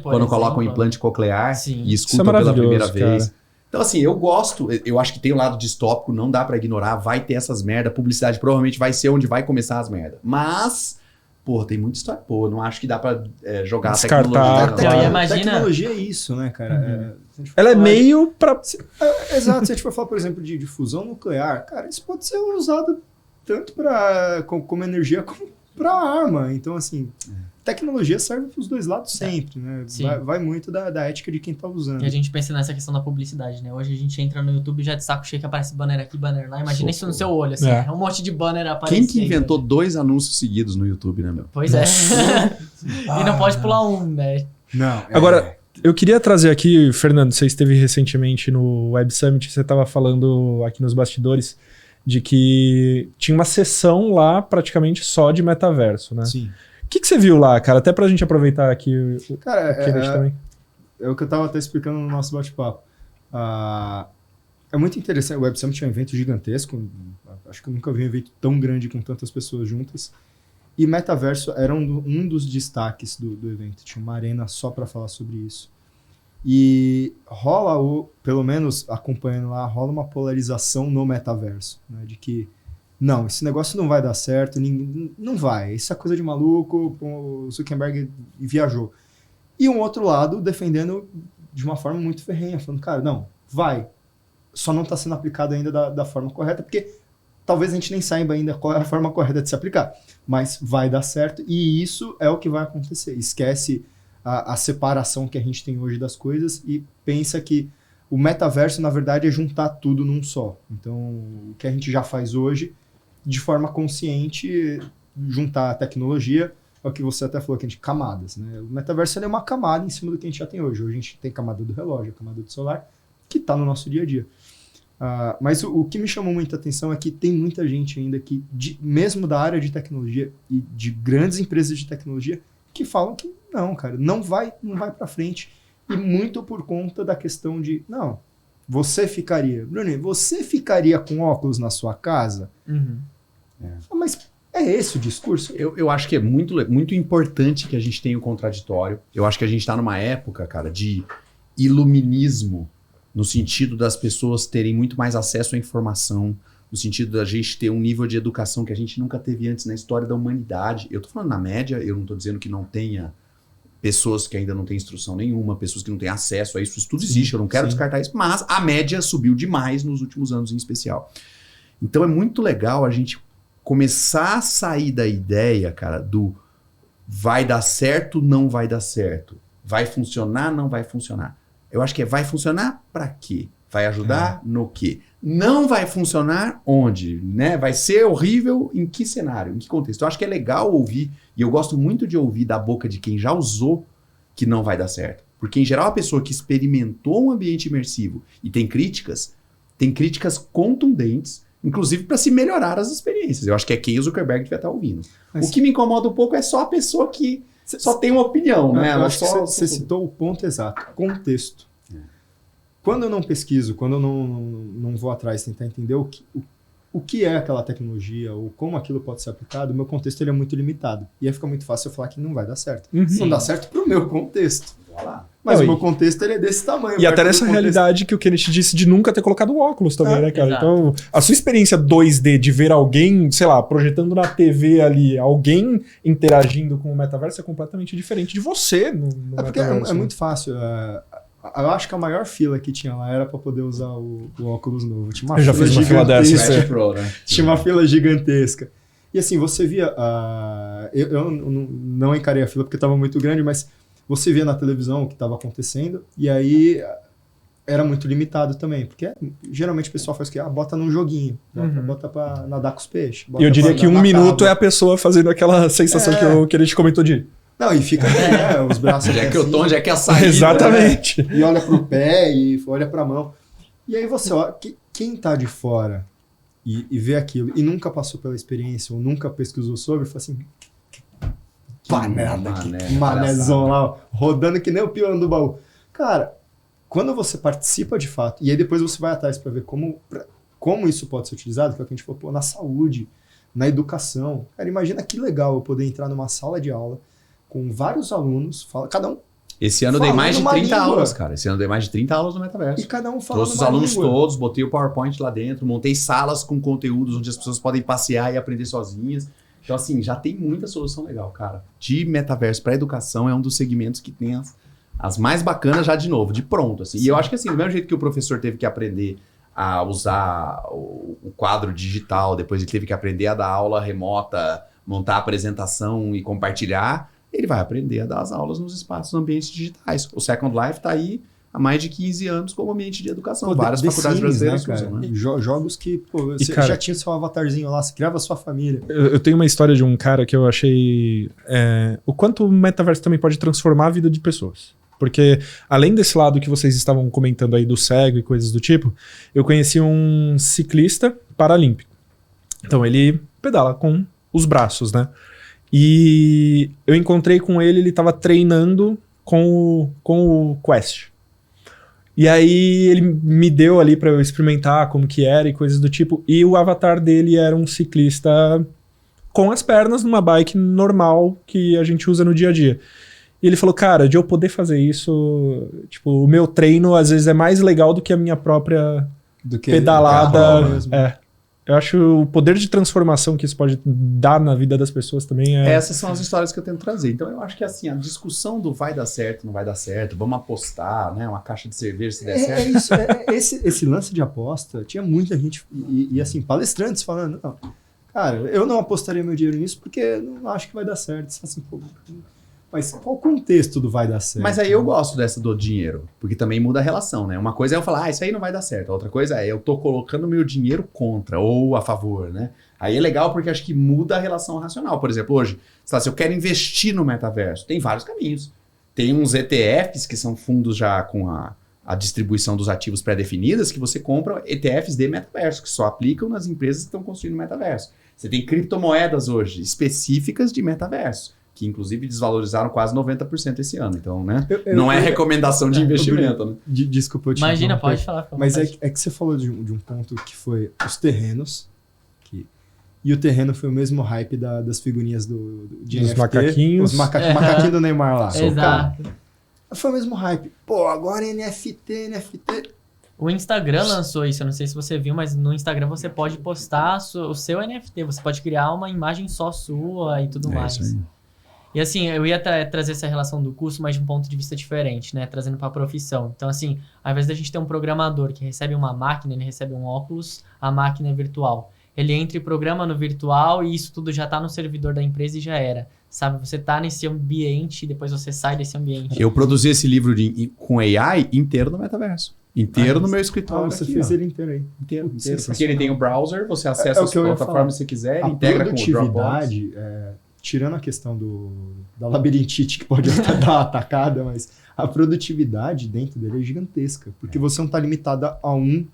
[SPEAKER 4] quando colocam um implante coclear e escutam pela primeira vez. Então, assim, eu gosto, eu acho que tem um lado distópico, não dá pra ignorar, vai ter essas merda, publicidade provavelmente vai ser onde vai começar as merda. Mas, pô, tem muita história. Pô, não acho que dá pra jogar
[SPEAKER 1] descartar,
[SPEAKER 4] a tecnologia.
[SPEAKER 2] Imagina...
[SPEAKER 3] Tecnologia é isso, né, cara?
[SPEAKER 1] Ela é meio pra...
[SPEAKER 3] Exato, se a gente for falar, por exemplo, de fusão nuclear, cara, isso pode ser usado tanto como energia como pra arma. Então, assim... Tecnologia serve para os dois lados sempre, né? Vai muito da ética de quem tá usando.
[SPEAKER 2] E a gente pensa nessa questão da publicidade, né? Hoje a gente entra no YouTube já de saco cheio que aparece banner aqui, banner lá. Imagina isso no seu olho, assim. É um monte de banner aparecendo.
[SPEAKER 4] Quem que inventou 2 anúncios seguidos no YouTube, né, meu?
[SPEAKER 2] Pois é. E não pode pular um, né?
[SPEAKER 3] Não.
[SPEAKER 1] Agora, eu queria trazer aqui, Fernando, você esteve recentemente no Web Summit, você estava falando aqui nos bastidores de que tinha uma sessão lá praticamente só de metaverso, né?
[SPEAKER 3] Sim.
[SPEAKER 1] O que você viu lá, cara? Até pra gente aproveitar aqui
[SPEAKER 3] cara,
[SPEAKER 1] o Kennedy também.
[SPEAKER 3] É o que eu tava até explicando no nosso bate-papo. É muito interessante. O Web Summit é um evento gigantesco. Acho que eu nunca vi um evento tão grande com tantas pessoas juntas. E metaverso era um dos destaques do evento. Tinha uma arena só para falar sobre isso. E rola, pelo menos acompanhando lá, rola uma polarização no metaverso. Né, de que não, esse negócio não vai dar certo, não vai. Isso é coisa de maluco, o Zuckerberg viajou. E um outro lado defendendo de uma forma muito ferrenha, falando, cara, não, vai. Só não está sendo aplicado ainda da forma correta, porque talvez a gente nem saiba ainda qual é a forma correta de se aplicar. Mas vai dar certo e isso é o que vai acontecer. Esquece a separação que a gente tem hoje das coisas e pensa que o metaverso, na verdade, é juntar tudo num só. Então, o que a gente já faz hoje, de forma consciente, juntar a tecnologia, é o que você até falou, que a gente camadas, né? O metaverso é uma camada em cima do que a gente já tem hoje. Hoje a gente tem camada do relógio, camada do celular, que está no nosso dia a dia. Mas o que me chamou muita atenção é que tem muita gente ainda que, mesmo da área de tecnologia e de grandes empresas de tecnologia, que falam que não, cara, não vai para frente. E muito por conta da questão de, não, você ficaria com óculos na sua casa?
[SPEAKER 2] Uhum.
[SPEAKER 3] Mas é esse o discurso?
[SPEAKER 4] Eu acho que é muito importante que a gente tenha o contraditório. Eu acho que a gente está numa época, cara, de iluminismo, no sentido das pessoas terem muito mais acesso à informação, no sentido da gente ter um nível de educação que a gente nunca teve antes na história da humanidade. Eu tô falando na média, eu não tô dizendo que não tenha pessoas que ainda não têm instrução nenhuma, pessoas que não têm acesso a isso. Isso tudo existe, eu não quero descartar isso, mas a média subiu demais nos últimos anos em especial. Então é muito legal a gente começar a sair da ideia, cara, do vai dar certo, não vai dar certo. Vai funcionar, não vai funcionar. Eu acho que vai funcionar para quê? Vai ajudar no quê? Não vai funcionar onde? Né? Vai ser horrível em que cenário? Em que contexto? Eu acho que é legal ouvir, e eu gosto muito de ouvir da boca de quem já usou que não vai dar certo. Porque, em geral, a pessoa que experimentou um ambiente imersivo e tem críticas contundentes, inclusive para se melhorar as experiências. Eu acho que é quem o Zuckerberg devia estar ouvindo. Mas o que me incomoda um pouco é só a pessoa que só tem uma opinião, né?
[SPEAKER 3] Eu acho que você citou o ponto exato, contexto. Quando eu não pesquiso, quando eu não vou atrás tentar entender o que é aquela tecnologia ou como aquilo pode ser aplicado, o meu contexto ele é muito limitado. E aí fica muito fácil eu falar que não vai dar certo. Não dá certo pro meu contexto. Mas o meu contexto ele é desse tamanho.
[SPEAKER 1] E até nessa realidade que o Kenneth disse de nunca ter colocado o óculos também, né, cara?
[SPEAKER 2] Exato.
[SPEAKER 1] Então, a sua experiência 2D de ver alguém, sei lá, projetando na TV ali, alguém interagindo com o metaverso é completamente diferente de você no
[SPEAKER 3] porque
[SPEAKER 1] metaverso.
[SPEAKER 3] é muito fácil. Eu acho que a maior fila que tinha lá era para poder usar o óculos novo. Tinha uma
[SPEAKER 1] eu já
[SPEAKER 3] fila
[SPEAKER 1] fiz uma fila dessa.
[SPEAKER 4] Pro, né?
[SPEAKER 3] Tinha uma fila gigantesca. E assim, você via... eu não encarei a fila porque estava muito grande, mas você via na televisão o que estava acontecendo e aí era muito limitado também. Porque geralmente o pessoal faz o quê? Bota num joguinho. Bota para nadar com os peixes.
[SPEAKER 1] E eu diria que 1 minuto é a pessoa fazendo aquela sensação que ele te comentou de...
[SPEAKER 3] Não, e fica os braços...
[SPEAKER 4] Já que o tom, já que a saída...
[SPEAKER 1] Exatamente.
[SPEAKER 3] Né? E olha pro pé e olha pra mão. E aí você olha... Quem tá de fora e vê aquilo e nunca passou pela experiência ou nunca pesquisou sobre, fala assim... Manézão lá, rodando que nem o piano do baú. Cara, quando você participa de fato, e aí depois você vai atrás pra ver como isso pode ser utilizado, que é o que a gente falou, na saúde, na educação. Cara, imagina que legal eu poder entrar numa sala de aula com vários alunos, cada um.
[SPEAKER 4] Esse ano eu dei mais de 30 aulas, cara. Esse ano eu dei mais de 30 aulas no metaverso.
[SPEAKER 3] E cada um falando
[SPEAKER 4] Trouxe os alunos todos, botei o PowerPoint lá dentro, montei salas com conteúdos onde as pessoas podem passear e aprender sozinhas. Então, assim, já tem muita solução legal, cara. De metaverso para educação é um dos segmentos que tem as mais bacanas já de novo, de pronto. Assim. E eu acho que assim, do mesmo jeito que o professor teve que aprender a usar o quadro digital, depois ele teve que aprender a dar aula remota, montar a apresentação e compartilhar, ele vai aprender a dar as aulas nos espaços, nos ambientes digitais. O Second Life está aí há mais de 15 anos como ambiente de educação. Várias faculdades brasileiras usam, né?
[SPEAKER 3] Jogos que, você já tinha seu avatarzinho lá, você criava a sua família.
[SPEAKER 1] Eu tenho uma história de um cara que eu achei... o quanto o metaverso também pode transformar a vida de pessoas. Porque, além desse lado que vocês estavam comentando aí do cego e coisas do tipo, eu conheci um ciclista paralímpico. Então, ele pedala com os braços, né? E eu encontrei com ele estava treinando com o Quest. E aí ele me deu ali para eu experimentar como que era e coisas do tipo. E o avatar dele era um ciclista com as pernas numa bike normal que a gente usa no dia a dia. E ele falou, cara, de eu poder fazer isso, tipo, o meu treino às vezes é mais legal do que a minha própria pedalada. Eu acho o poder de transformação que isso pode dar na vida das pessoas também é...
[SPEAKER 4] Essas são as histórias que eu tento trazer. Então eu acho que assim, a discussão do vai dar certo, não vai dar certo, vamos apostar, né? Uma caixa de cerveja se der certo.
[SPEAKER 3] Esse lance de aposta, tinha muita gente, e assim, palestrantes falando, não, cara, eu não apostaria meu dinheiro nisso porque não acho que vai dar certo. Assim, pô, mas qual o contexto do vai dar certo?
[SPEAKER 4] Mas aí eu gosto dessa do dinheiro, porque também muda a relação, né? Uma coisa é eu falar, isso aí não vai dar certo. A outra coisa é eu tô colocando meu dinheiro contra ou a favor, né? Aí é legal porque acho que muda a relação racional. Por exemplo, hoje, se eu quero investir no metaverso, tem vários caminhos. Tem uns ETFs, que são fundos já com a distribuição dos ativos pré-definidas, que você compra ETFs de metaverso, que só aplicam nas empresas que estão construindo metaverso. Você tem criptomoedas hoje, específicas de metaverso, que inclusive desvalorizaram quase 90% esse ano. Então, né? Não é recomendação de investimento, né?
[SPEAKER 3] Desculpa, eu te
[SPEAKER 2] Imagina, pode falar.
[SPEAKER 3] Mas é que você falou de um ponto que foi os terrenos. E o terreno foi o mesmo hype das figurinhas de
[SPEAKER 1] dos
[SPEAKER 3] NFT.
[SPEAKER 1] macaquinhos.
[SPEAKER 3] Os macaquinhos do Neymar lá.
[SPEAKER 2] Exato.
[SPEAKER 3] Foi o mesmo hype. Pô, agora NFT.
[SPEAKER 2] O Instagram lançou isso, eu não sei se você viu, mas no Instagram você pode postar o seu NFT, você pode criar uma imagem só sua e tudo mais.
[SPEAKER 4] Isso aí.
[SPEAKER 2] E assim, eu ia trazer essa relação do curso, mas de um ponto de vista diferente, né? Trazendo para a profissão. Então assim, ao invés da gente ter um programador que recebe uma máquina, ele recebe um óculos, a máquina é virtual. Ele entra e programa no virtual e isso tudo já está no servidor da empresa e já era. Sabe, você tá nesse ambiente e depois você sai desse ambiente.
[SPEAKER 4] Eu produzi esse livro com AI inteiro no metaverso. Inteiro no meu escritório.
[SPEAKER 3] Você
[SPEAKER 4] aqui,
[SPEAKER 3] fez
[SPEAKER 4] ó.
[SPEAKER 3] ele inteiro aí.
[SPEAKER 4] Inteiro.
[SPEAKER 3] Sensacional.
[SPEAKER 4] Porque ele tem o browser, você acessa as plataformas que você quiser,
[SPEAKER 3] A
[SPEAKER 4] integra com o Dropbox.
[SPEAKER 3] produtividade, tirando a questão da labirintite que pode até dar uma atacada, mas a produtividade dentro dele é gigantesca. Porque você não está limitada a um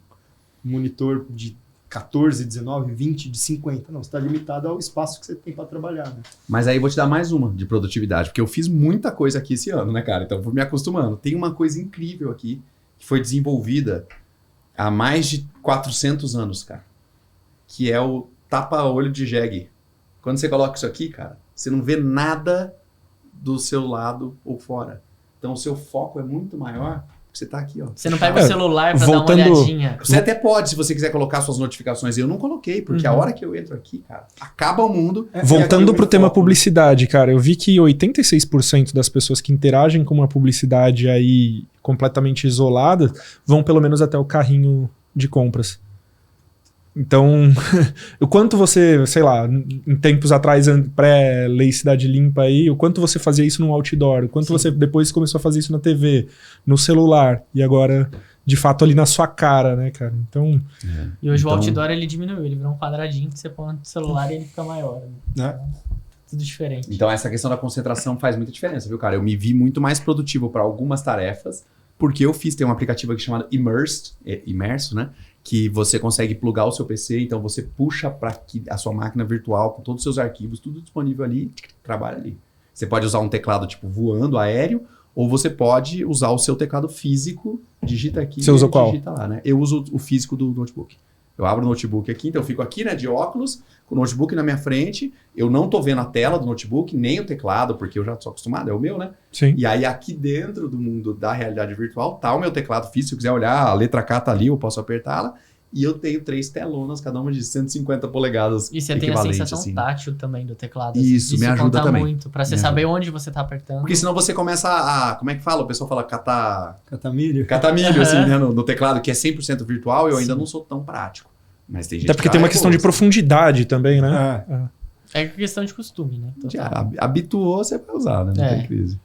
[SPEAKER 3] monitor de 14, 19, 20, de 50. Não, você está limitado ao espaço que você tem para trabalhar, né?
[SPEAKER 4] Mas aí eu vou te dar mais uma de produtividade, porque eu fiz muita coisa aqui esse ano, né, cara? Então eu vou me acostumando. Tem uma coisa incrível aqui, que foi desenvolvida há mais de 400 anos, cara. Que é o tapa-olho de jegue. Quando você coloca isso aqui, cara, você não vê nada do seu lado ou fora. Então o seu foco é muito maior. Você tá aqui, ó.
[SPEAKER 2] Você não pega o celular pra dar uma olhadinha.
[SPEAKER 4] Você até pode, se você quiser colocar suas notificações. Eu não coloquei, porque a hora que eu entro aqui, cara, acaba o mundo.
[SPEAKER 1] Voltando pro tema publicidade, cara, eu vi que 86% das pessoas que interagem com uma publicidade aí completamente isolada vão pelo menos até o carrinho de compras. Então, o quanto você, sei lá, em tempos atrás, pré-lei Cidade Limpa aí, o quanto você fazia isso no outdoor, o quanto você depois começou a fazer isso na TV, no celular, e agora, de fato, ali na sua cara, né, cara? Então...
[SPEAKER 2] E hoje o outdoor, ele diminuiu, ele virou um quadradinho que você põe no celular e ele fica maior. Né? Tudo diferente.
[SPEAKER 4] Então, essa questão da concentração faz muita diferença, viu, cara? Eu me vi muito mais produtivo para algumas tarefas, porque eu tem um aplicativo aqui chamado Imerso, né? Que você consegue plugar o seu PC, então você puxa para a sua máquina virtual com todos os seus arquivos, tudo disponível ali, trabalha ali. Você pode usar um teclado tipo voando, aéreo, ou você pode usar o seu teclado físico, digita aqui
[SPEAKER 1] você usa qual?
[SPEAKER 4] Digita lá, né? Eu uso o físico do notebook. Eu abro o notebook aqui, então eu fico aqui, né, de óculos, com o notebook na minha frente, eu não tô vendo a tela do notebook, nem o teclado, porque eu já sou acostumado, é o meu, né?
[SPEAKER 1] Sim.
[SPEAKER 4] E aí aqui dentro do mundo da realidade virtual tá o meu teclado físico, se eu quiser olhar, a letra K tá ali, eu posso apertá-la, e eu tenho 3 telonas, cada uma de 150 polegadas.
[SPEAKER 2] E você tem a sensação tátil também do teclado.
[SPEAKER 4] Isso me ajuda
[SPEAKER 2] conta
[SPEAKER 4] também.
[SPEAKER 2] Muito, pra você saber onde você tá apertando.
[SPEAKER 4] Porque senão você começa a, como é que fala? O pessoal fala
[SPEAKER 3] catamilho,
[SPEAKER 4] assim, né, no teclado, que é 100% virtual, eu ainda não sou tão prático. Mas tem gente
[SPEAKER 1] até porque tem uma questão de profundidade também, né?
[SPEAKER 2] É questão de costume, né?
[SPEAKER 4] Habituou, você vai usar, né? Não tem crise.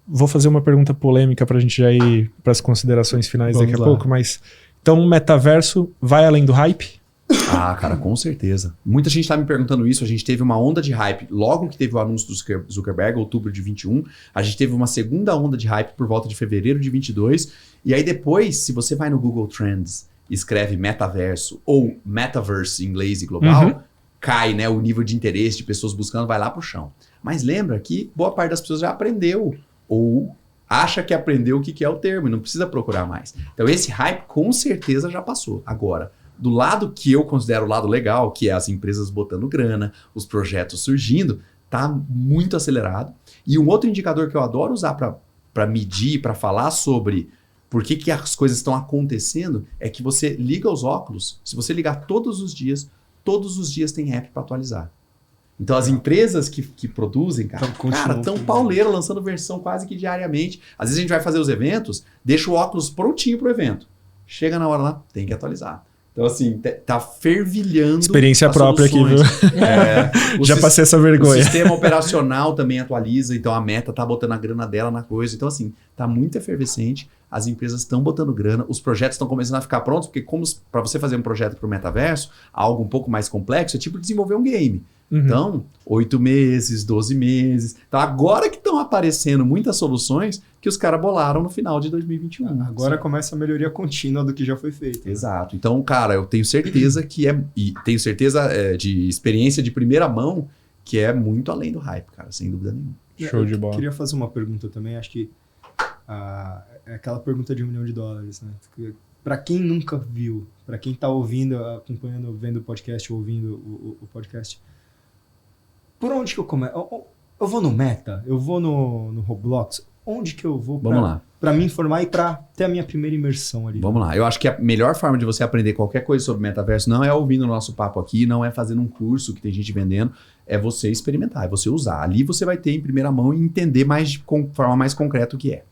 [SPEAKER 1] Vou fazer uma pergunta polêmica pra gente já ir pras considerações finais daqui a pouco, mas... Então, o metaverso vai além do hype?
[SPEAKER 4] Ah, cara, com certeza. Muita gente tá me perguntando isso. A gente teve uma onda de hype logo que teve o anúncio do Zuckerberg, outubro de 21. A gente teve uma segunda onda de hype por volta de fevereiro de 22. E aí depois, se você vai no Google Trends e escreve metaverso ou metaverse em inglês e global, cai, né, o nível de interesse de pessoas buscando, vai lá pro chão. Mas lembra que boa parte das pessoas já aprendeu ou acha que aprendeu o que é o termo e não precisa procurar mais. Então esse hype com certeza já passou. Agora, do lado que eu considero o lado legal, que é as empresas botando grana, os projetos surgindo, tá muito acelerado. E um outro indicador que eu adoro usar para medir, para falar sobre por que as coisas estão acontecendo, é que você liga os óculos, se você ligar todos os dias tem app para atualizar. Então as empresas que produzem, cara, estão pauleira, lançando versão quase que diariamente. Às vezes a gente vai fazer os eventos, deixa o óculos prontinho pro evento. Chega na hora lá, tem que atualizar. Então assim, tá fervilhando.
[SPEAKER 1] Experiência própria
[SPEAKER 4] soluções.
[SPEAKER 1] aqui, viu? Já passei essa vergonha.
[SPEAKER 4] O sistema operacional também atualiza, então a Meta tá botando a grana dela na coisa. Então assim, tá muito efervescente. As empresas estão botando grana, os projetos estão começando a ficar prontos, porque como para você fazer um projeto para o metaverso, algo um pouco mais complexo, é tipo desenvolver um game. Então, 8 meses, 12 meses. Então, agora que estão aparecendo muitas soluções que os caras bolaram no final de 2021.
[SPEAKER 3] Agora começa a melhoria contínua do que já foi feito.
[SPEAKER 4] Exato. Então, cara, eu tenho certeza e tenho certeza de experiência de primeira mão que é muito além do hype, cara, sem dúvida nenhuma.
[SPEAKER 1] Show de bola.
[SPEAKER 3] Eu queria fazer uma pergunta também, acho que é aquela pergunta de $1 milhão, né? Para quem nunca viu, para quem tá ouvindo, acompanhando, vendo o podcast, ouvindo o podcast, por onde que eu começo? Eu vou no Meta? Eu vou no Roblox? onde que eu vou
[SPEAKER 4] Vamos lá.
[SPEAKER 3] para me informar e para ter a minha primeira imersão ali?
[SPEAKER 4] Vamos lá. Eu acho que a melhor forma de você aprender qualquer coisa sobre metaverso não é ouvindo o nosso papo aqui, não é fazendo um curso que tem gente vendendo, é você experimentar, é você usar. Ali você vai ter em primeira mão e entender de forma mais concreta o que é.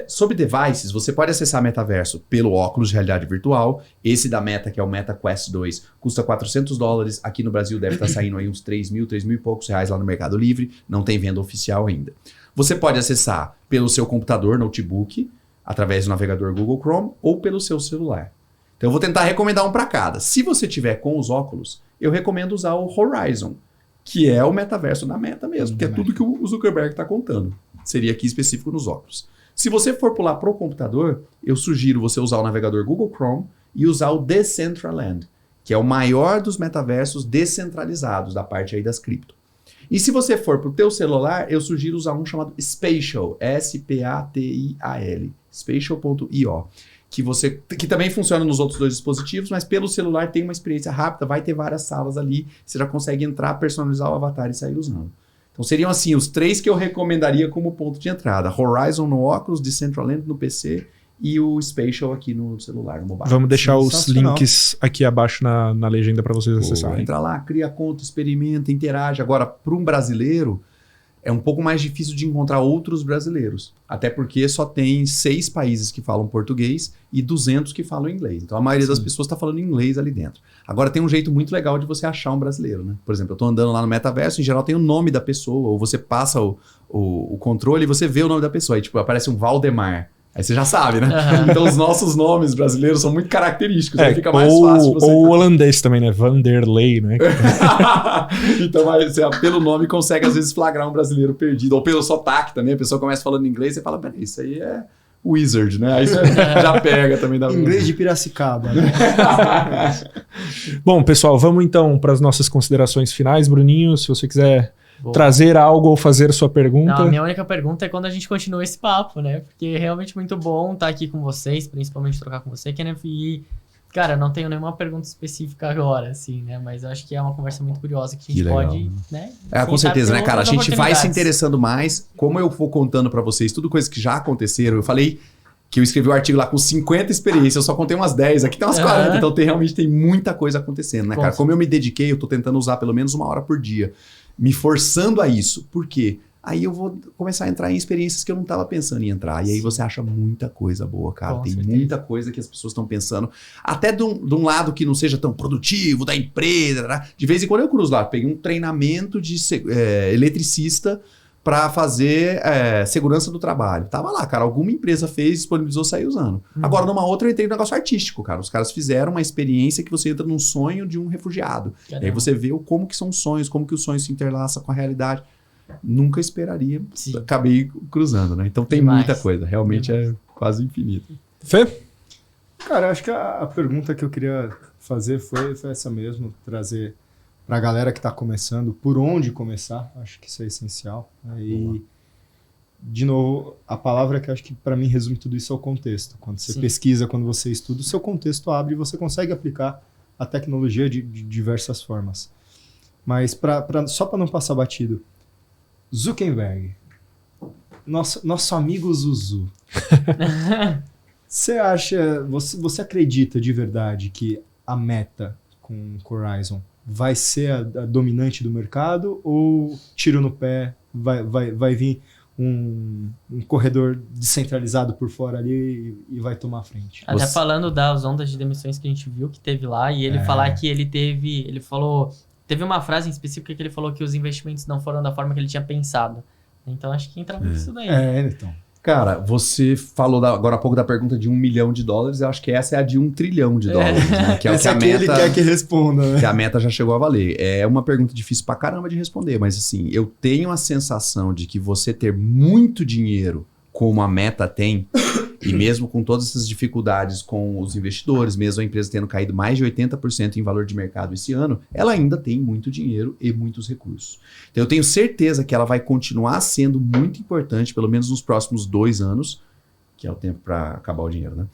[SPEAKER 4] Sobre devices, você pode acessar metaverso pelo óculos de realidade virtual. Esse da Meta, que é o Meta Quest 2, custa $400. Aqui no Brasil deve estar saindo aí uns 3 mil e poucos reais lá no Mercado Livre. Não tem venda oficial ainda. Você pode acessar pelo seu computador, notebook, através do navegador Google Chrome ou pelo seu celular. Então eu vou tentar recomendar um para cada. Se você tiver com os óculos, eu recomendo usar o Horizon, que é o metaverso da Meta mesmo, que é tudo que o Zuckerberg está contando. Seria aqui específico nos óculos. Se você for pular para o computador, eu sugiro você usar o navegador Google Chrome e usar o Decentraland, que é o maior dos metaversos descentralizados da parte aí das cripto. E se você for para o teu celular, eu sugiro usar um chamado Spatial, S-P-A-T-I-A-L, spatial.io, que também funciona nos outros 2 dispositivos, mas pelo celular tem uma experiência rápida, vai ter várias salas ali, você já consegue entrar, personalizar o avatar e sair usando. Então seriam assim os 3 que eu recomendaria como ponto de entrada. Horizon no óculos, Decentraland no PC e o Spatial aqui no celular, no mobile.
[SPEAKER 1] Vamos deixar os links aqui abaixo na legenda para vocês acessarem.
[SPEAKER 4] Entra lá, cria conta, experimenta, interage. Agora, para um brasileiro, é um pouco mais difícil de encontrar outros brasileiros. Até porque só tem 6 países que falam português e 200 que falam inglês. Então a maioria das pessoas está falando inglês ali dentro. Agora tem um jeito muito legal de você achar um brasileiro, né? Por exemplo, eu estou andando lá no metaverso, em geral tem o nome da pessoa, ou você passa o controle e você vê o nome da pessoa. Aí tipo, aparece um Valdemar. Aí você já sabe, né?
[SPEAKER 2] Uhum.
[SPEAKER 4] Então os nossos nomes brasileiros são muito característicos. Aí fica mais fácil de você...
[SPEAKER 1] Ou o holandês também, né? Vanderlei, né?
[SPEAKER 4] Então aí você, pelo nome, consegue às vezes flagrar um brasileiro perdido. Ou pelo sotaque também. A pessoa começa falando inglês e você fala, peraí, isso aí é Wizard, né? Aí você já pega também.
[SPEAKER 3] Inglês de Piracicaba, né?
[SPEAKER 1] Bom, pessoal, vamos então para as nossas considerações finais. Bruninho, se você quiser... trazer algo ou fazer sua pergunta.
[SPEAKER 2] Não, a minha única pergunta é quando a gente continua esse papo, né? Porque é realmente muito bom estar aqui com vocês, principalmente trocar com você, Kenneth. E, cara, não tenho nenhuma pergunta específica agora, assim, né? Mas eu acho que é uma conversa muito curiosa que a gente pode, né?
[SPEAKER 4] Com certeza, né, cara? A gente vai se
[SPEAKER 2] oportunidades.
[SPEAKER 4] interessando mais. Como eu vou contando pra vocês tudo coisas que já aconteceram. Eu falei que eu escrevi o artigo lá com 50 experiências, eu só contei umas 10, aqui tem umas 40, então realmente tem muita coisa acontecendo, né, cara? Como eu me dediquei, eu tô tentando usar pelo menos 1 hora por dia, me forçando a isso. Por quê? Aí eu vou começar a entrar em experiências que eu não estava pensando em entrar. E aí você acha muita coisa boa, cara. Tem muita coisa que as pessoas estão pensando. Até de um lado que não seja tão produtivo, da empresa. Né? De vez em quando eu cruzo lá. Peguei um treinamento de eletricista para fazer segurança do trabalho. Tava lá, cara. Alguma empresa fez, disponibilizou, saiu usando. Agora, numa outra, eu entrei no negócio artístico, cara. Os caras fizeram uma experiência que você entra num sonho de um refugiado. E aí você vê como que são sonhos, como que o sonho se interlaça com a realidade. Nunca esperaria. Sim. Acabei cruzando, né? Então tem muita coisa. Realmente é quase infinito.
[SPEAKER 1] Fê?
[SPEAKER 3] Cara, eu acho que a pergunta que eu queria fazer foi essa mesmo. Trazer para a galera que está começando, por onde começar. Acho que isso é essencial. E, de novo, a palavra que acho que para mim resume tudo isso é o contexto. Quando você pesquisa, quando você estuda, o seu contexto abre e você consegue aplicar a tecnologia de diversas formas. Mas só para não passar batido, Zuckerberg, nosso amigo Zuzu. Você acredita de verdade que a Meta com Horizon vai ser a dominante do mercado ou tiro no pé, vai vir um corredor descentralizado por fora ali e vai tomar a frente?
[SPEAKER 2] Até falando das ondas de demissões que a gente viu que teve lá, e ele falar que ele falou, teve uma frase em específica que ele falou que os investimentos não foram da forma que ele tinha pensado. Então acho que entra muito isso daí.
[SPEAKER 3] Então.
[SPEAKER 4] Cara, você falou agora há pouco da pergunta de $1 milhão, eu acho que essa é a de $1 trilhão, né? Que é o que a Meta...
[SPEAKER 3] ele quer que responda, né?
[SPEAKER 4] Que a Meta já chegou a valer. É uma pergunta difícil pra caramba de responder, mas assim, eu tenho a sensação de que você ter muito dinheiro como a Meta tem, e mesmo com todas essas dificuldades com os investidores, mesmo a empresa tendo caído mais de 80% em valor de mercado esse ano, ela ainda tem muito dinheiro e muitos recursos. Então eu tenho certeza que ela vai continuar sendo muito importante, pelo menos nos próximos 2 anos, que é o tempo para acabar o dinheiro, né?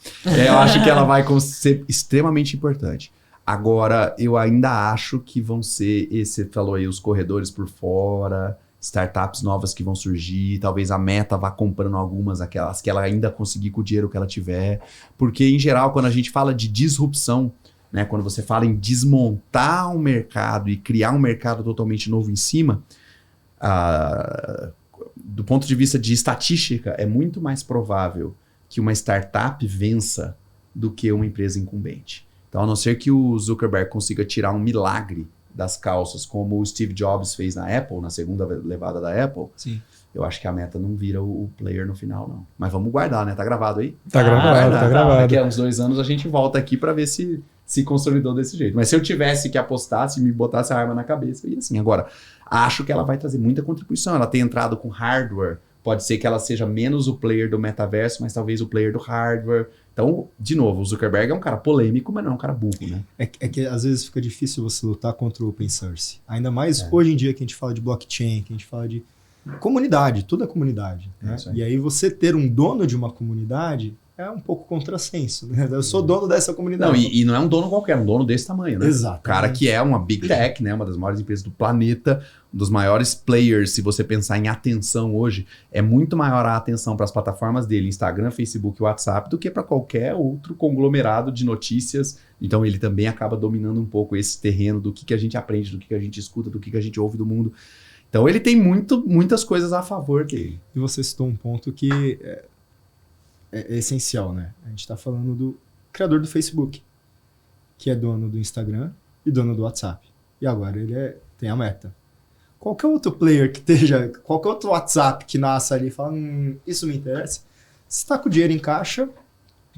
[SPEAKER 4] Eu acho que ela vai ser extremamente importante. Agora, eu ainda acho que vão ser, você falou aí, os corredores por fora... startups novas que vão surgir, talvez a Meta vá comprando algumas, aquelas que ela ainda conseguir com o dinheiro que ela tiver. Porque, em geral, quando a gente fala de disrupção, né, quando você fala em desmontar um mercado e criar um mercado totalmente novo em cima, do ponto de vista de estatística, é muito mais provável que uma startup vença do que uma empresa incumbente. Então, a não ser que o Zuckerberg consiga tirar um milagre das calças, como o Steve Jobs fez na Apple, na segunda levada da Apple,
[SPEAKER 1] Sim.
[SPEAKER 4] eu acho que a Meta não vira o player no final, não. Mas vamos guardar, né? Tá gravado aí?
[SPEAKER 1] Tá gravado, tá gravado.
[SPEAKER 4] Daqui a uns 2 anos a gente volta aqui para ver se consolidou desse jeito. Mas se eu tivesse que apostar, se me botasse a arma na cabeça, eu ia assim. Agora, acho que ela vai trazer muita contribuição. Ela tem entrado com hardware. Pode ser que ela seja menos o player do metaverso, mas talvez o player do hardware. Então, de novo, o Zuckerberg é um cara polêmico, mas não é um cara burro, né?
[SPEAKER 3] É que às vezes fica difícil você lutar contra o open source. Ainda mais hoje em dia que a gente fala de blockchain, que a gente fala de comunidade, tudo é comunidade. Né?
[SPEAKER 4] Isso aí.
[SPEAKER 3] E aí você ter um dono de uma comunidade é um pouco contrassenso. Né? Eu sou dono dessa comunidade.
[SPEAKER 4] Não, e não é um dono qualquer, é um dono desse tamanho, né?
[SPEAKER 3] Exato.
[SPEAKER 4] O cara que é uma big tech, né? Uma das maiores empresas do planeta, um dos maiores players, se você pensar em atenção hoje, é muito maior a atenção para as plataformas dele, Instagram, Facebook, WhatsApp, do que para qualquer outro conglomerado de notícias. Então ele também acaba dominando um pouco esse terreno do que a gente aprende, do que a gente escuta, do que a gente ouve do mundo. Então ele tem muitas coisas a favor dele.
[SPEAKER 3] E você citou um ponto que é essencial, né? A gente está falando do criador do Facebook, que é dono do Instagram e dono do WhatsApp. E agora ele tem a Meta. Qualquer outro player que esteja, qualquer outro WhatsApp que nasça ali e fala, isso me interessa, se está com o dinheiro em caixa,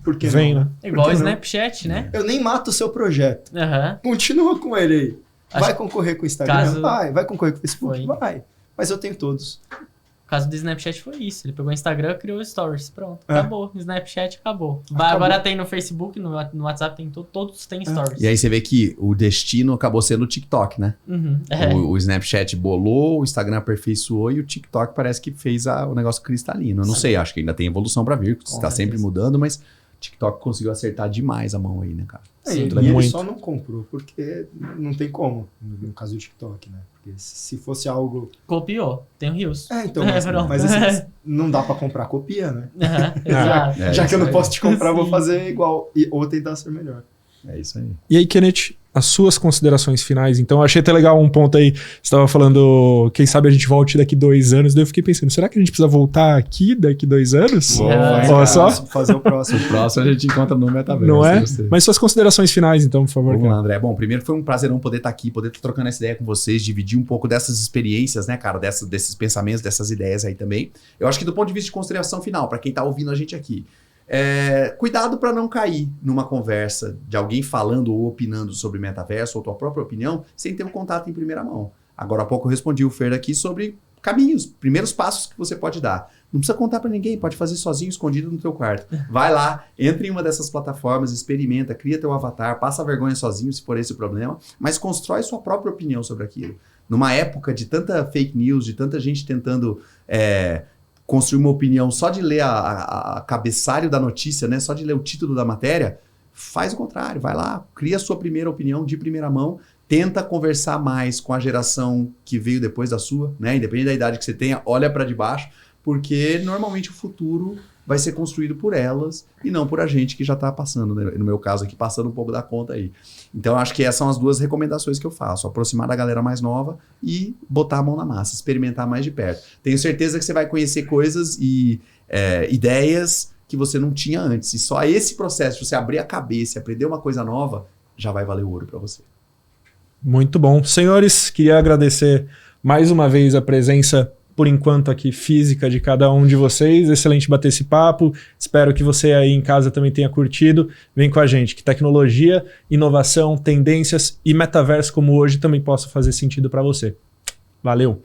[SPEAKER 3] por que
[SPEAKER 1] Vem,
[SPEAKER 3] não?
[SPEAKER 1] né?
[SPEAKER 2] É igual o
[SPEAKER 3] Por que não?
[SPEAKER 2] Snapchat, né?
[SPEAKER 3] Eu nem mato o seu projeto.
[SPEAKER 2] Aham.
[SPEAKER 3] Continua com ele aí.
[SPEAKER 2] Acho
[SPEAKER 3] Vai concorrer com o Instagram?
[SPEAKER 2] caso-
[SPEAKER 3] Vai concorrer com o Facebook?
[SPEAKER 2] Foi.
[SPEAKER 3] Vai. Mas eu tenho todos.
[SPEAKER 2] O caso do Snapchat foi isso. Ele pegou o Instagram, criou Stories. Pronto,
[SPEAKER 3] É.
[SPEAKER 2] acabou. Snapchat acabou.
[SPEAKER 3] Acabou.
[SPEAKER 2] Agora tem no Facebook, no WhatsApp tem todos têm Stories.
[SPEAKER 4] E aí você vê que o destino acabou sendo o TikTok, né?
[SPEAKER 2] Uhum. É.
[SPEAKER 4] O Snapchat bolou, o Instagram aperfeiçoou e o TikTok parece que fez o negócio cristalino. Eu não sei, acho que ainda tem evolução para vir, está
[SPEAKER 2] certeza.
[SPEAKER 4] sempre mudando, mas o TikTok conseguiu acertar demais a mão aí, né, cara?
[SPEAKER 2] Sim.
[SPEAKER 3] E ele
[SPEAKER 1] Muito.
[SPEAKER 3] só não comprou porque não tem como, no caso do TikTok, né? Porque se fosse algo...
[SPEAKER 2] Copiou. Tem o Rios.
[SPEAKER 3] Então,
[SPEAKER 2] Pronto.
[SPEAKER 3] mas assim, não dá pra comprar copia, né?
[SPEAKER 2] Aham, exato.
[SPEAKER 4] É,
[SPEAKER 3] Já que eu não
[SPEAKER 4] isso aí.
[SPEAKER 3] posso te comprar, eu vou
[SPEAKER 2] Sim.
[SPEAKER 3] fazer igual. Ou tentar ser melhor.
[SPEAKER 4] É isso aí.
[SPEAKER 1] E aí, Kenneth, as suas considerações finais. Então, eu achei até legal um ponto aí. Você estava falando, quem sabe a gente volte daqui 2 anos. Daí eu fiquei pensando, será que a gente precisa voltar aqui daqui 2 anos?
[SPEAKER 2] Boa,
[SPEAKER 1] Olha
[SPEAKER 2] cara.
[SPEAKER 1] só.
[SPEAKER 3] Fazer o próximo.
[SPEAKER 4] O próximo a gente encontra no metaverso.
[SPEAKER 1] Não é?
[SPEAKER 4] Gostei.
[SPEAKER 1] Mas suas considerações finais, então, por favor.
[SPEAKER 4] Vamos
[SPEAKER 1] cara.
[SPEAKER 4] lá, André. Bom, primeiro foi um prazerão poder estar aqui, poder estar trocando essa ideia com vocês, dividir um pouco dessas experiências, né, cara, desses pensamentos, dessas ideias aí também. Eu acho que do ponto de vista de consideração final, para quem tá ouvindo a gente aqui, cuidado para não cair numa conversa de alguém falando ou opinando sobre metaverso ou tua própria opinião sem ter um contato em primeira mão. Agora há pouco eu respondi o Fer aqui sobre caminhos, primeiros passos que você pode dar. Não precisa contar para ninguém, pode fazer sozinho, escondido no teu quarto. Vai lá, entra em uma dessas plataformas, experimenta, cria teu avatar, passa vergonha sozinho se for esse o problema, mas constrói sua própria opinião sobre aquilo. Numa época de tanta fake news, de tanta gente tentando construir uma opinião só de ler a cabeçalho da notícia, né? Só de ler o título da matéria, faz o contrário, vai lá, cria a sua primeira opinião de primeira mão, tenta conversar mais com a geração que veio depois da sua, né? Independente da idade que você tenha, olha para de baixo, porque normalmente o futuro vai ser construído por elas e não por a gente que já está passando, né? No meu caso aqui, passando um pouco da conta aí. Então, acho que essas são as 2 recomendações que eu faço. Aproximar da galera mais nova e botar a mão na massa, experimentar mais de perto. Tenho certeza que você vai conhecer coisas e ideias que você não tinha antes. E só esse processo, de você abrir a cabeça e aprender uma coisa nova, já vai valer ouro para você.
[SPEAKER 1] Muito bom. Senhores, queria agradecer mais uma vez a presença, por enquanto, aqui física de cada um de vocês. Excelente bater esse papo. Espero que você aí em casa também tenha curtido. Vem com a gente, que tecnologia, inovação, tendências e metaverso como hoje também possa fazer sentido para você. Valeu!